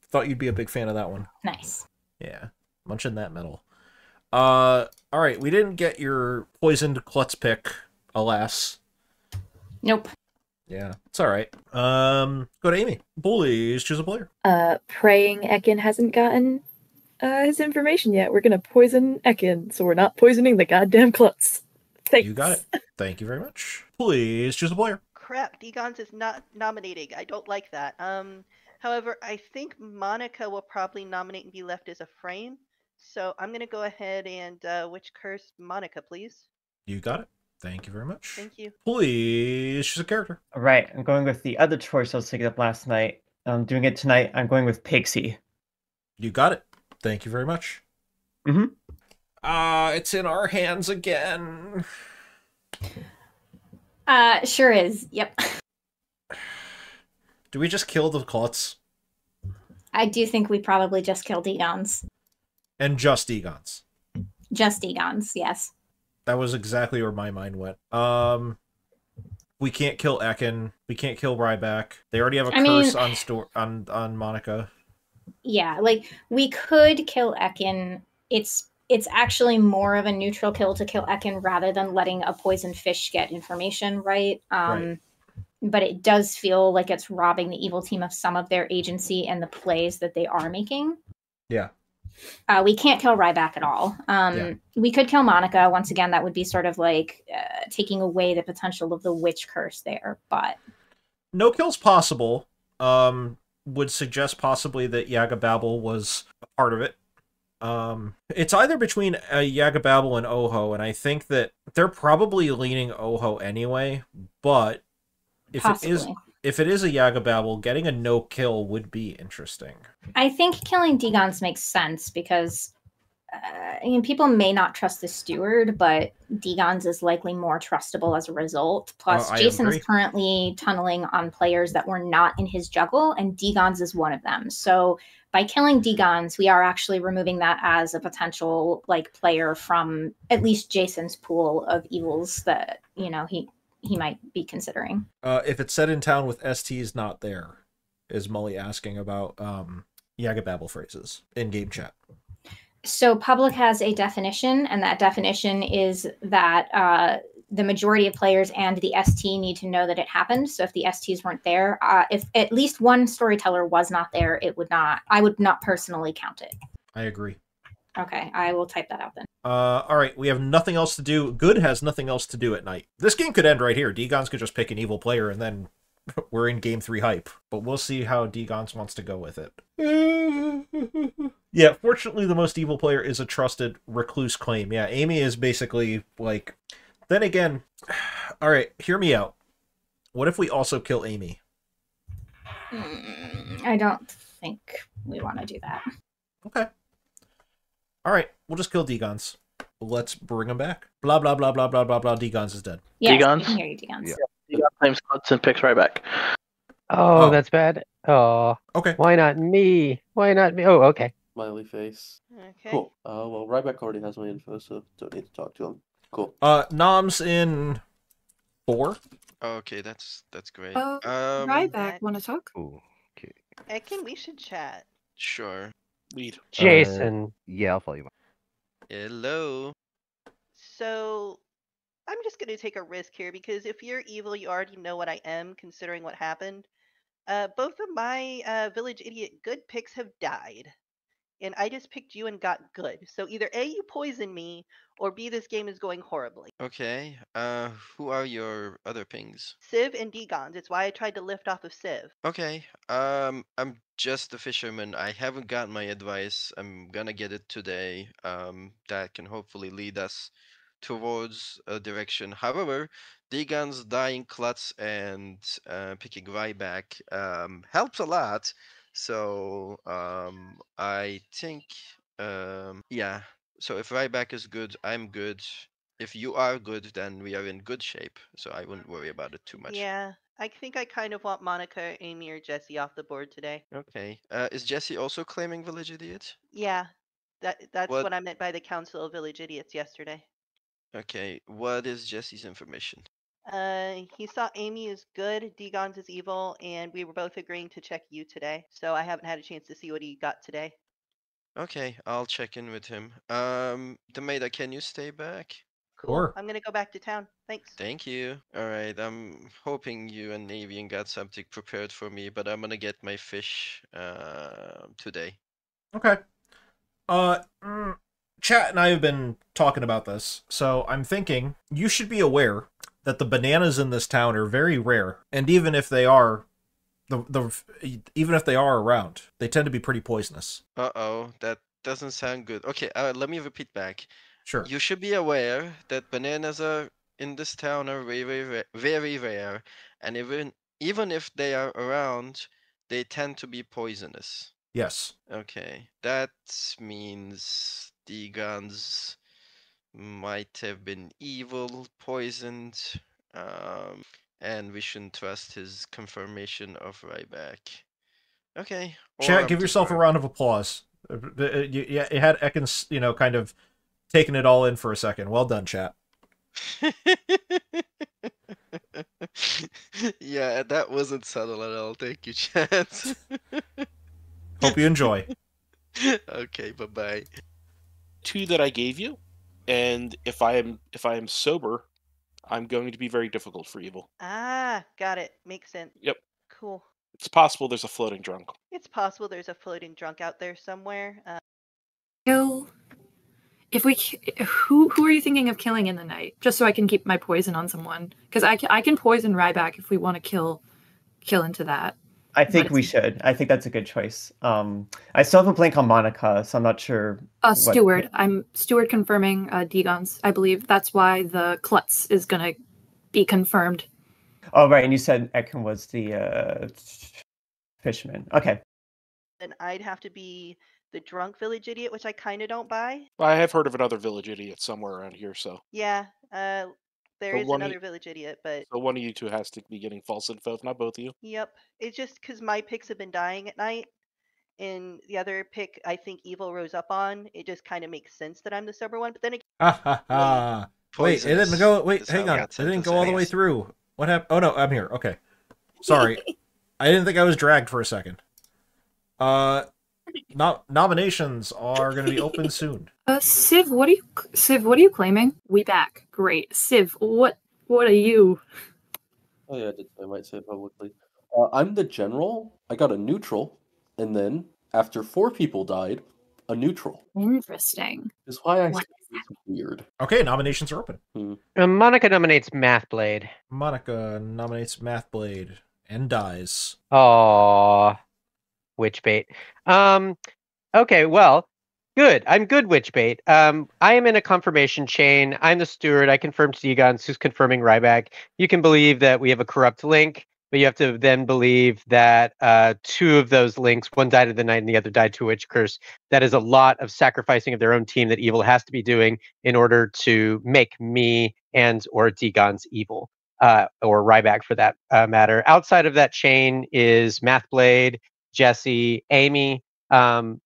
Thought you'd be a big fan of that one. Nice. Yeah, munching that metal. All right, we didn't get your poisoned klutz pick, alas. Nope. Yeah, it's all right. Go to Amy. Please choose a player. Praying Ekin hasn't gotten his information yet. We're gonna poison Ekin, so we're not poisoning the goddamn Klutz. Thanks. You got it. Thank you very much. Please choose a player. Crap, Degons is not nominating. I don't like that. However, I think Monica will probably nominate and be left as a frame. So I'm gonna go ahead and witch curse Monica, please. You got it. Thank you very much. Thank you. Please choose a character. All right, I'm going with the other choice I was thinking of last night. I'm doing it tonight. I'm going with Pixie. You got it. Thank you very much. It's in our hands again. Sure is. Yep. Do we just kill the Klutz? I do think we probably just killed Egons. And just Egons. Just Egons, yes. That was exactly where my mind went. We can't kill Ekin. We can't kill Ryback. They already have a curse on Monica. Yeah, like we could kill Ekin. It's actually more of a neutral kill to kill Ekin rather than letting a poisoned fish get information, right? Right. But it does feel like it's robbing the evil team of some of their agency and the plays that they are making. Yeah. We can't kill Ryback at all. We could kill Monica. Once again, that would be sort of like taking away the potential of the witch curse there, but... No kills possible. Would suggest possibly that YAGGABABBLE was a part of it. It's either between YAGGABABBLE and Oho, and I think that they're probably leaning Oho anyway, but if it is a YAGGABABBLE, getting a no kill would be interesting. I think killing Degons makes sense because people may not trust the steward, but Degons is likely more trustable as a result. Plus, Jason is currently tunneling on players that were not in his juggle, and Degons is one of them. So by killing Degons, we are actually removing that as a potential player from at least Jason's pool of evils that he might be considering. If it's set in town with ST's not there, is Molly asking about YAGGABABBLE phrases in game chat. So public has a definition, and that definition is that the majority of players and the ST need to know that it happened. So if the STs weren't there, if at least one storyteller was not there, I would not personally count it. I agree. Okay, I will type that out then. All right, we have nothing else to do. Good has nothing else to do at night. This game could end right here. Degons could just pick an evil player, and then we're in game 3 hype. But we'll see how Degons wants to go with it. Yeah, fortunately, the most evil player is a trusted recluse claim. Yeah, Amy is basically like... Then again, all right, hear me out. What if we also kill Amy? I don't think we want to do that. Okay. All right, we'll just kill Degons. Let's bring him back. Blah, blah, blah, blah, blah, blah, blah. Degons is dead. Yes, Degons? we can hear you, Degons. Yeah. Degon claims Klutz and picks right back. Oh, that's bad. Oh. Okay. Why not me? Why not me? Oh, okay. Smiley face. Okay. Cool. Well, Ryback already has my info, so don't need to talk to him. Cool. Nom's in 4. Okay, that's great. Ryback, want to talk? Ooh, okay. Ekin, we should chat. Sure. Lead. Jason. Yeah, I'll follow you. Hello. So I'm just going to take a risk here because if you're evil, you already know what I am, considering what happened. Both of my village idiot good picks have died. And I just picked you and got good. So either A, you poison me, or B, this game is going horribly. Okay. Who are your other pings? Civ and Degons. It's why I tried to lift off of Civ. Okay. I'm just a fisherman. I haven't got my advice. I'm gonna get it today. That can hopefully lead us towards a direction. However, Degon's dying Klutz and picking Ryback helps a lot. So I think yeah. So if Ryback is good, I'm good. If you are good, then we are in good shape. So I wouldn't worry about it too much. Yeah, I think I kind of want Monica, Amy, or Jesse off the board today. Okay. Is Jesse also claiming Village Idiot? Yeah, that's what I meant by the Council of Village Idiots yesterday. Okay. What is Jesse's information? He saw Amy is good, Degons is evil, and we were both agreeing to check you today. So I haven't had a chance to see what he got today. Okay, I'll check in with him. Demeda, can you stay back? Cool. Sure. I'm gonna go back to town. Thanks. Thank you. All right, I'm hoping you and Navean got something prepared for me, but I'm gonna get my fish today. Okay. Chat and I have been talking about this, so I'm thinking you should be aware that the bananas in this town are very rare, and even if they are, even if they are around, they tend to be pretty poisonous. Uh-oh, that doesn't sound good. Okay, let me repeat back. Sure. You should be aware that bananas are in this town are very rare, and even if they are around, they tend to be poisonous. Yes. Okay, that means the guns might have been evil, poisoned, and we shouldn't trust his confirmation of Ryback. Okay. Chat, give yourself a round of applause. It had Ekans, kind of taking it all in for a second. Well done, chat. Yeah, that wasn't subtle at all. Thank you, chat. Hope you enjoy. Okay, bye-bye. 2 that I gave you, and if I am sober, I'm going to be very difficult for evil. Ah, got it. Makes sense. Yep. Cool. It's possible there's a floating drunk. It's possible there's a floating drunk out there somewhere. Kill. If we, who are you thinking of killing in the night? Just so I can keep my poison on someone, because I can poison Ryback if we want to kill into that. I think we should. I think that's a good choice. I still have a blank on Monica, so I'm not sure. Steward. I'm Steward confirming Degons. I believe that's why the Klutz is gonna be confirmed. Oh right, and you said Ekin was the fisherman. Okay. Then I'd have to be the drunk village idiot, which I kind of don't buy. I have heard of another village idiot somewhere around here, so. Yeah, there So is another village idiot, but. So one of you two has to be getting false info, if not both of you. Yep, it's just because my picks have been dying at night, and the other pick I think Evil rose up on. It just kind of makes sense that I'm the sober one, but then again. Ha ha ha! Wait, it didn't go. Wait, hang on. It didn't go all the way through. What happened? Oh no, I'm here. Okay, sorry. I didn't think I was dragged for a second. Nominations are going to be open soon. Civ, what are you claiming? We back. Great. Civ, what are you? Oh yeah, I might say it publicly. I'm the general. I got a neutral, and then after 4 people died, a neutral. Interesting. Is why I say it's weird. Okay, nominations are open. Monica nominates Mathblade. Monica nominates Mathblade and dies. Aww. Witchbait. Okay, well, good. I'm good, Witchbait. I am in a confirmation chain. I'm the steward. I confirmed Degons, who's confirming Ryback. You can believe that we have a corrupt link, but you have to then believe that 2 of those links, one died of the night and the other died to a witch curse. That is a lot of sacrificing of their own team that evil has to be doing in order to make me and or Degons evil, or Ryback for that matter. Outside of that chain is Mathblade, Jesse, Amy.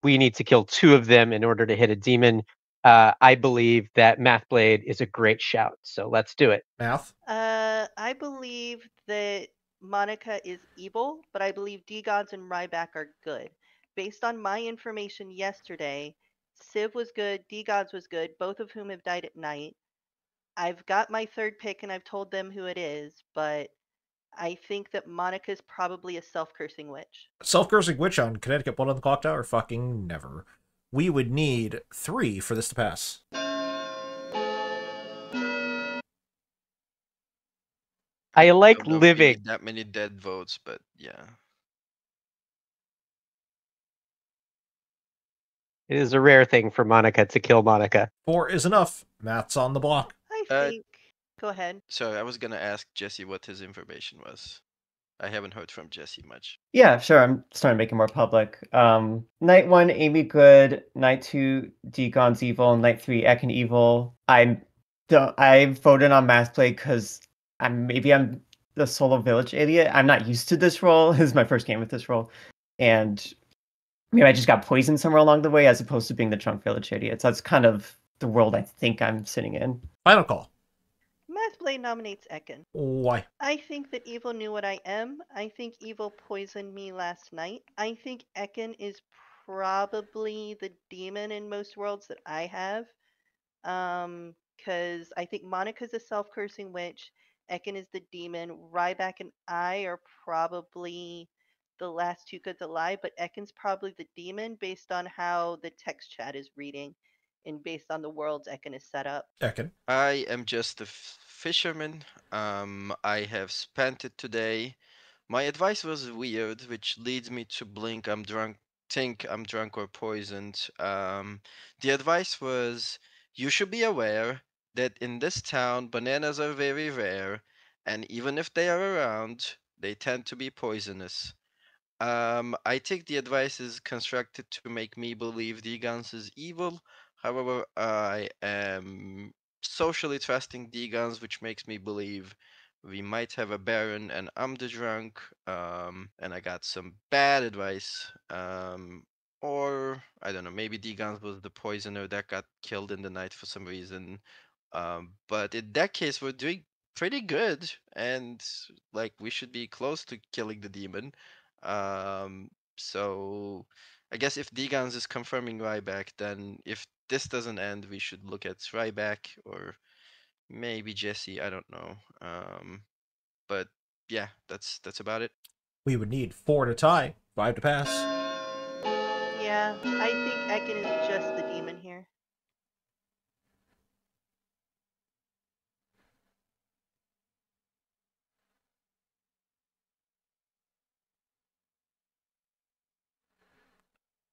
We need to kill 2 of them in order to hit a demon. I believe that Mathblade is a great shout, so let's do it. Math? I believe that Monica is evil, but I believe Degons and Ryback are good. Based on my information yesterday, Civ was good, Degons was good, both of whom have died at night. I've got my 3rd pick and I've told them who it is, but I think that Monica's probably a self-cursing witch. Self-cursing witch on Connecticut Blood on the Clock Tower? Fucking never. We would need 3 for this to pass. I like don't know if we living. need that many dead votes, but yeah. It is a rare thing for Monica to kill Monica. 4 is enough. Math's on the block. I think. Go ahead. Sorry, I was gonna ask Jesse what his information was. I haven't heard from Jesse much. Yeah, sure. I'm starting to make it more public. Night 1, Amy good. Night 2, Degon's evil. Night 3, Ekin evil. I voted on Mathblade because I'm the solo village idiot. I'm not used to this role. This is my first game with this role, and maybe I just got poisoned somewhere along the way, as opposed to being the drunk village idiot. So that's kind of the world I think I'm sitting in. Final call. Mathblade nominates Ekin. Why? I think that Evil knew what I am. I think Evil poisoned me last night. I think Ekin is probably the demon in most worlds that I have. Because I think Monica's a self-cursing witch. Ekin is the demon. Ryback and I are probably the last two goods alive, but Ekken's probably the demon based on how the text chat is reading and based on the worlds Ekken is set up. Ekken. I am just a fisherman. I have spent it today. My advice was weird, which leads me to think I'm drunk or poisoned. The advice was, you should be aware that in this town, bananas are very rare, and even if they are around, they tend to be poisonous. I think the advice is constructed to make me believe Degans is evil. However, I am socially trusting Degans, which makes me believe we might have a Baron and I'm the drunk. And I got some bad advice. Or I don't know, maybe Degans was the poisoner that got killed in the night for some reason. But in that case, we're doing pretty good, and like we should be close to killing the demon. So I guess if Degans is confirming Ryback, then if this doesn't end, we should look at Ryback or maybe Jesse. I don't know. But yeah, that's about it. We would need 4 to tie, 5 to pass. Yeah, I think Ekken is just the demon here.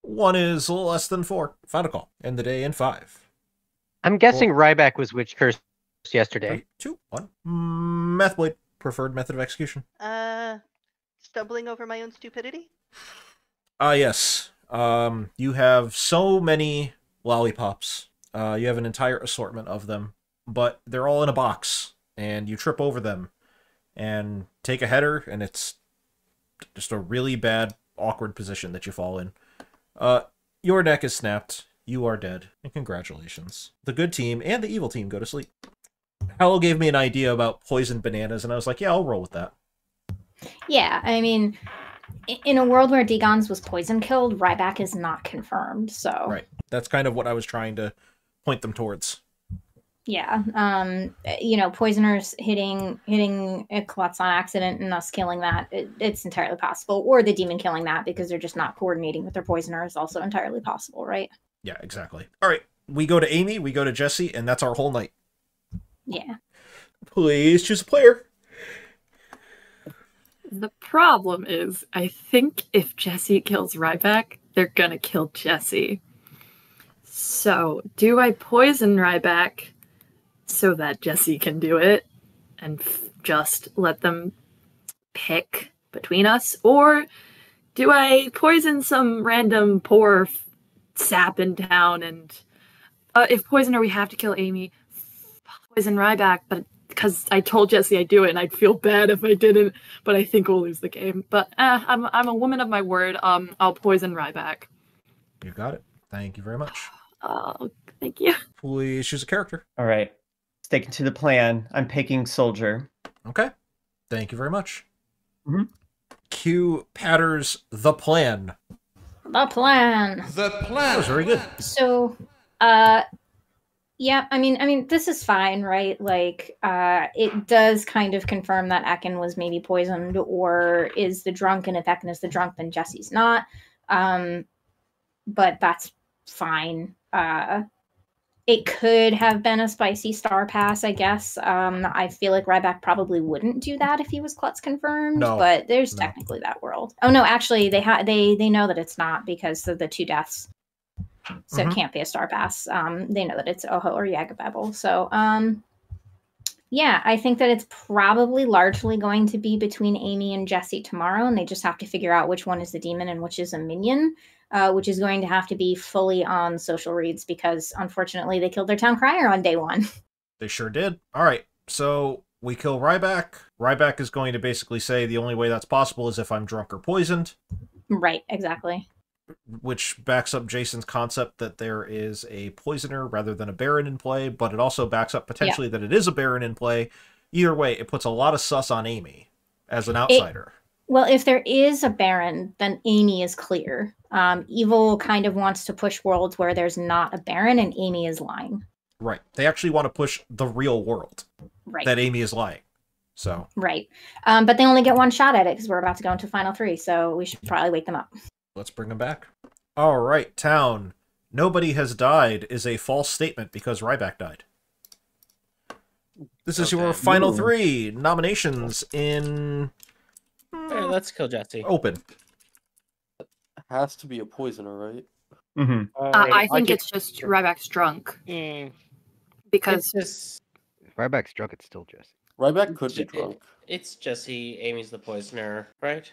One is less than 4. Final call. End the day in 5. I'm guessing Ryback was witch cursed yesterday. 3, 2, 1. Methblade. Preferred method of execution. Stumbling over my own stupidity? Yes. You have so many lollipops. You have an entire assortment of them, but they're all in a box, and you trip over them and take a header, and it's just a really bad, awkward position that you fall in. Your neck is snapped. You are dead, and congratulations. The good team and the evil team go to sleep. Hello gave me an idea about poisoned bananas, and I was like, yeah, I'll roll with that. Yeah, I mean, in a world where Degans was poison killed, Ryback is not confirmed, so... Right. That's kind of what I was trying to point them towards. Yeah, you know, poisoners hitting a klutz on accident and us killing that, it's entirely possible. Or the demon killing that because they're just not coordinating with their poisoner is also entirely possible, right? Yeah, exactly. All right, we go to Amy, we go to Jesse, and that's our whole night. Yeah. Please choose a player. The problem is, I think if Jesse kills Ryback, they're gonna kill Jesse. So, do I poison Ryback so that Jesse can do it and just let them pick between us? Or do I poison some random poor sap in town and if poisoner, we have to kill Amy, poison Ryback, but because I told Jesse I'd do it and I'd feel bad if I didn't, but I think we'll lose the game. But I'm a woman of my word. I'll poison Ryback. You got it. Thank you very much. Oh, thank you. Please choose a character. All right. Sticking to the plan. I'm picking Soldier. Okay. Thank you very much. Mm-hmm. Q Patters the plan. The plan. The plan. That was very good. So, yeah, I mean, this is fine, right? Like, it does kind of confirm that Ekken was maybe poisoned or is the drunk, and if Ekken is the drunk, then Jesse's not. But that's fine. It could have been a spicy star pass, I guess. I feel like Ryback probably wouldn't do that if he was Klutz confirmed, but there's technically that world. Oh no, actually they know that it's not because of the 2 deaths. So it can't be a star pass. They know that it's Oho or YAGGABABBLE. So yeah, I think that it's probably largely going to be between Amy and Jesse tomorrow, and they just have to figure out which one is the demon and which is a minion. Which is going to have to be fully on social reads because, unfortunately, they killed their town crier on day 1. They sure did. All right, so we kill Ryback. Ryback is going to basically say the only way that's possible is if I'm drunk or poisoned. Right, exactly. Which backs up Jason's concept that there is a poisoner rather than a Baron in play, but it also backs up potentially that it is a Baron in play. Either way, it puts a lot of sus on Amy as an outsider. Well, if there is a Baron, then Amy is clear. Evil kind of wants to push worlds where there's not a Baron, and Amy is lying. Right. They actually want to push the real world. Right. That Amy is lying. So Right. But they only get one shot at it because we're about to go into final 3, so we should probably wake them up. let's bring them back. All right, town. Nobody has died is a false statement because Ryback died. This is your final 3 nominations in... Hey, let's kill Jesse. Open. Has to be a poisoner, right? Mm-hmm. I think it's just Ryback's drunk. Because if Ryback's drunk, it's still Jesse. Ryback could be drunk. It's Jesse. Amy's the poisoner, right?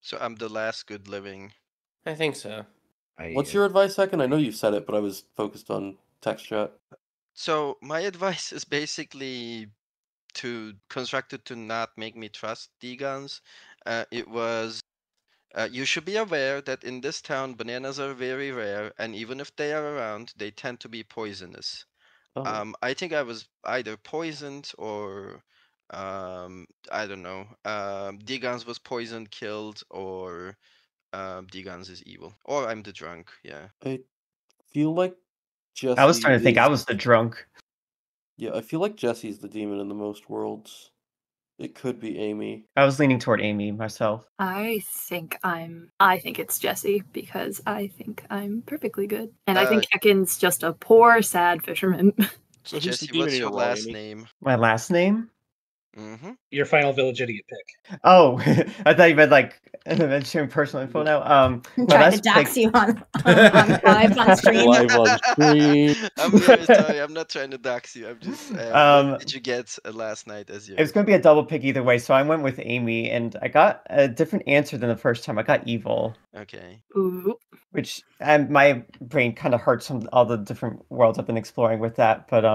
So I'm the last good living. I think so. What's your advice, Second? I know you said it, but I was focused on text chat. So my advice is basically to construct it to not make me trust D-Guns. It was, you should be aware that in this town, bananas are very rare, and even if they are around, they tend to be poisonous. I think I was either poisoned or, I don't know, D-Guns was poisoned, killed, or D-Guns is evil. Or I'm the drunk, yeah. I feel like Jesse I was trying to think I was the drunk. Yeah, I feel like Jesse's the demon in the most worlds. It could be Amy. I was leaning toward Amy myself. I think it's Jesse because I think I'm perfectly good. And I think Ekin's just a poor, sad fisherman. So Jesse, what's your last name? My last name? Mm-hmm. Your final village idiot pick. Oh, I thought you meant like sharing personal info now. Trying to dox you on live on stream. Live on stream. I'm very sorry. I'm not trying to dox you. I'm just. What did you get last night as your? It was going to be a double pick either way, so I went with Amy, and I got a different answer than the first time. I got evil. Okay. Ooh. Which my brain kind of hurts from all the different worlds I've been exploring with that, but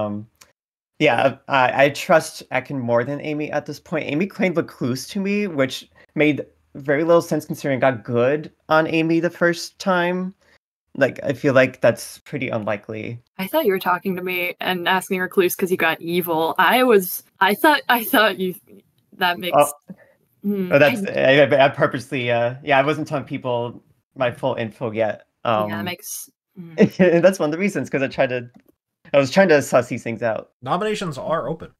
yeah, I trust Ekin more than Amy at this point. Amy claimed recluse to me, which made very little sense considering I got good on Amy the first time. Like, I feel like that's pretty unlikely. I thought you were talking to me and asking recluse because you got evil. I thought you. That makes. Oh, that's I purposely. Yeah, I wasn't telling people my full info yet. Yeah, that makes. That's one of the reasons because I was trying to suss these things out. Nominations are open.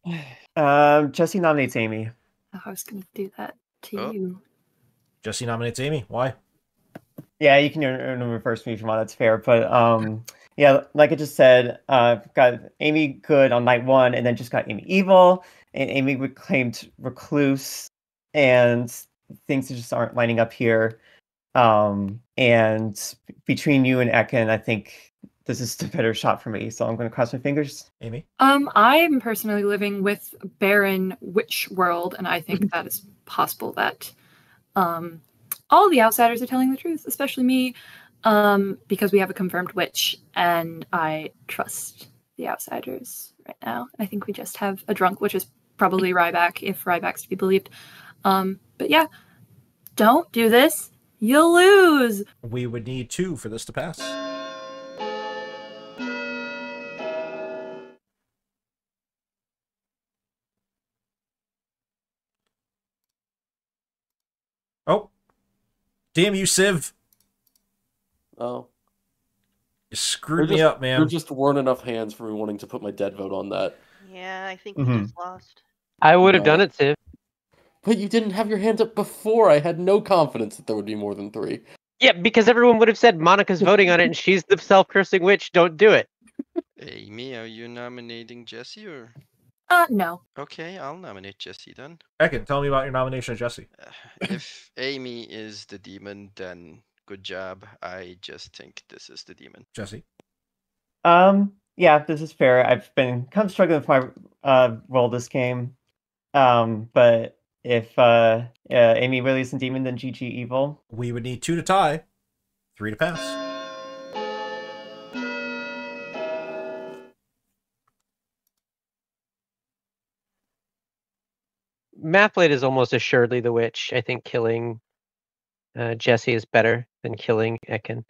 Jesse nominates Amy. Oh, I was going to do that to you. Jesse nominates Amy. Why? Yeah, you can reverse me if you want. That's fair. But yeah, like I just said, got Amy good on night 1, and then just got Amy evil, and Amy reclaimed recluse, and things just aren't lining up here. And between you and Ekin, I think this is the better shot for me, so I'm going to cross my fingers. Amy? I'm personally living with Baron Witch World, and I think that is possible that all the outsiders are telling the truth, especially me, because we have a confirmed witch, and I trust the outsiders right now. I think we just have a drunk, which is probably Ryback, if Ryback's to be believed. But yeah, don't do this. You'll lose. We would need 2 for this to pass. Oh. Damn you, Civ. Oh. You screwed me up, man. There just weren't enough hands for me wanting to put my dead vote on that. Yeah, I think we just lost. I would have done it, Civ. But you didn't have your hands up before. I had no confidence that there would be more than 3. Yeah, because everyone would have said Monica's voting on it and she's the self-cursing witch. Don't do it. Amy, are you nominating Jesse or? No. Okay, I'll nominate Jesse then. Ekin, tell me about your nomination of Jesse. If Amy is the demon, then good job. I just think this is the demon. Jesse? Yeah, this is fair. I've been kind of struggling with my role this game. But if Amy really isn't demon, then GG evil. We would need 2 to tie, 3 to pass. Mathblade is almost assuredly the witch. I think killing Jesse is better than killing Ekin.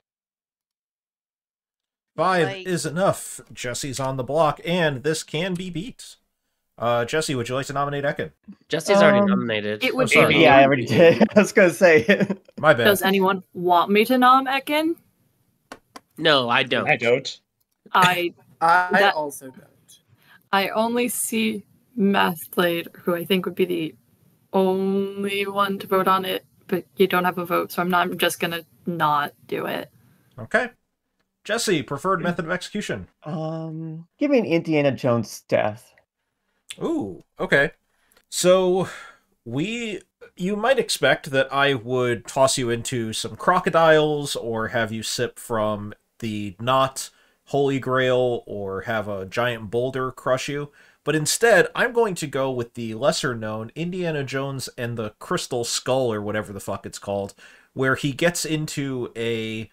5 is enough. Jesse's on the block, and this can be beat. Jesse, would you like to nominate Ekin? Jesse's already nominated. It would be. Yeah, I already did. I was going to say. My bad. Does anyone want me to nom Ekin? No, I don't. I don't. I also don't. I only see Mathblade, who I think would be the only one to vote on it, but you don't have a vote, so I'm just gonna not do it. Okay. Jesse, preferred method of execution. Give me an Indiana Jones death. Ooh, okay. So you might expect that I would toss you into some crocodiles or have you sip from the not Holy Grail or have a giant boulder crush you. But instead, I'm going to go with the lesser-known Indiana Jones and the Crystal Skull, or whatever the fuck it's called, where he gets into a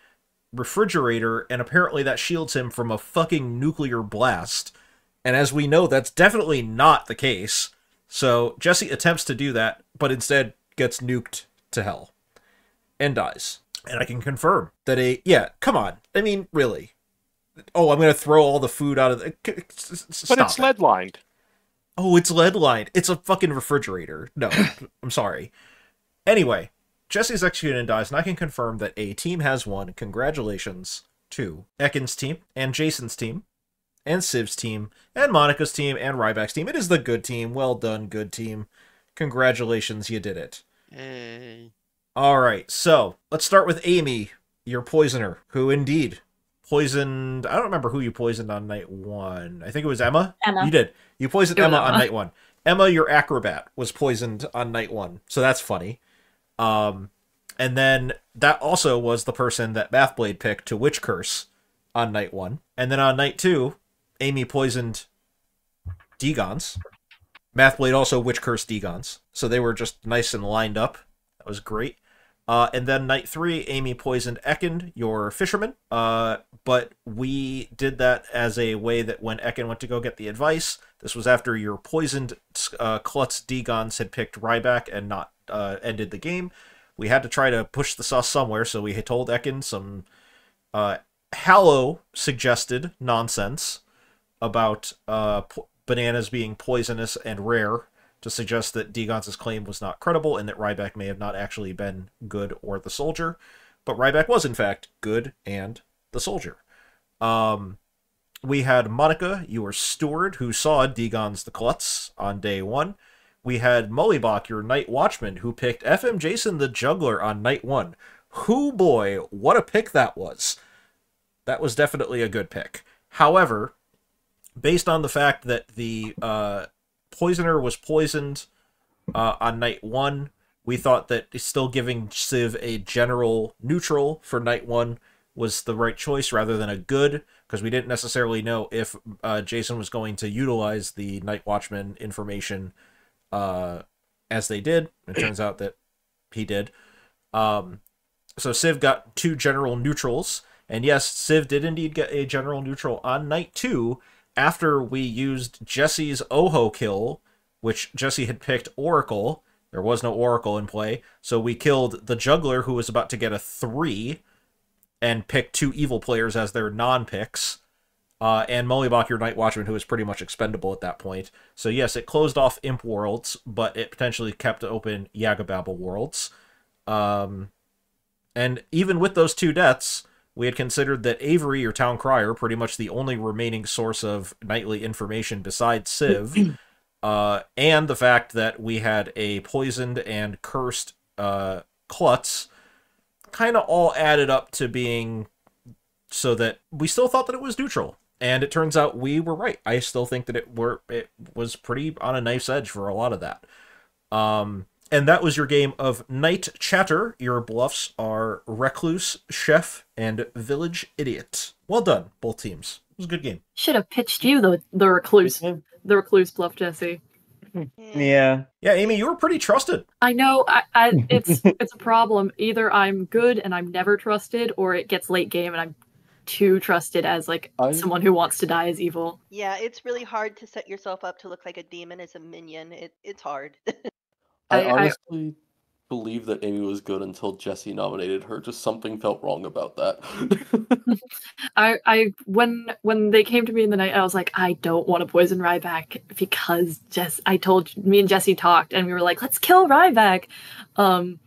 refrigerator, and apparently that shields him from a fucking nuclear blast. And as we know, that's definitely not the case. So Jesse attempts to do that, but instead gets nuked to hell. And dies. And I can confirm that yeah, come on. I mean, really. Oh, I'm going to throw all the food out of the... But it's lead-lined. Oh, it's lead-lined. It's a fucking refrigerator. No, I'm sorry. Anyway, Jesse's executed and dies, and I can confirm that a team has won. Congratulations to Ekin's team, and Jason's team, and Civ's team, and Monica's team, and Ryback's team. It is the good team. Well done, good team. Congratulations, you did it. Hey. Alright, so, let's start with Amy, your poisoner, who indeed... poisoned... I don't remember who you poisoned on night 1. I think it was Emma? Emma. You did. You poisoned Emma on night 1. Emma, your acrobat, was poisoned on night 1. So that's funny. And then that also was the person that Mathblade picked to Witch Curse on night 1. And then on night 2, Amy poisoned Degons. Mathblade also Witch Curse Degons. So they were just nice and lined up. That was great. And then night 3, Amy poisoned Ekin, your fisherman. But we did that as a way that when Ekin went to go get the advice, this was after your poisoned Klutz Degons had picked Ryback and not ended the game. We had to try to push the sauce somewhere, so we had told Ekin some Hallow-suggested nonsense about bananas being poisonous and rare, to suggest that Degons' claim was not credible and that Ryback may have not actually been good or the soldier. But Ryback was, in fact, good and the soldier. We had Monica, your steward, who saw Degons the Klutz on day 1. We had Mullibach, your night watchman, who picked FM Jason the juggler on night 1. Hoo boy, what a pick that was. That was definitely a good pick. However, based on the fact that the poisoner was poisoned on night 1, we thought that still giving Civ a general neutral for night 1 was the right choice rather than a good, because we didn't necessarily know if Jason was going to utilize the Night Watchman information as they did. It turns out that he did. So Civ got 2 general neutrals, and yes, Civ did indeed get a general neutral on night 2, after we used Jesse's Oho kill, which Jesse had picked Oracle. There was no Oracle in play, so we killed the Juggler, who was about to get a 3, and picked 2 evil players as their non-picks, and Mullibach, your Night Watchman, who was pretty much expendable at that point. So yes, it closed off Imp Worlds, but it potentially kept open YAGGABABBLE Worlds. And even with those 2 deaths, we had considered that Avery, your Town Crier, pretty much the only remaining source of nightly information besides Civ, and the fact that we had a poisoned and cursed Klutz, kind of all added up to being so that we still thought that it was neutral. And it turns out we were right. I still think that it was pretty on a knife's edge for a lot of that. And that was your game of Night Chatter. Your bluffs are Recluse, Chef, and Village Idiot. Well done, both teams. It was a good game. Should have pitched you the recluse bluff, Jesse. Yeah. Yeah, Amy, you were pretty trusted. I know. It's a problem. Either I'm good and I'm never trusted, or it gets late game and I'm too trusted as someone who wants to die as evil. Yeah, it's really hard to set yourself up to look like a demon as a minion. It's hard. I honestly believe that Amy was good until Jesse nominated her. Just something felt wrong about that. When they came to me in the night, I was like, I don't want to poison Ryback because me and Jesse talked and we were like, let's kill Ryback. And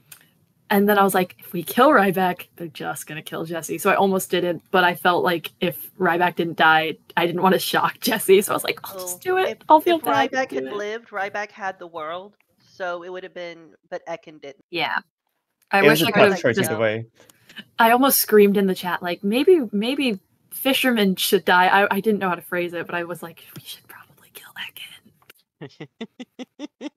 then I was like, if we kill Ryback, they're just gonna kill Jesse. So I almost did it, but I felt like if Ryback didn't die, I didn't want to shock Jesse. So I was like, I'll just do it. I'll feel bad. If Ryback had lived, Ryback had the world. so it would have been, but Ekin didn't. Yeah. I It was wish a I could tough choice have either way. I almost screamed in the chat, like, maybe fisherman should die. I didn't know how to phrase it, but I was like, we should probably kill Ekin.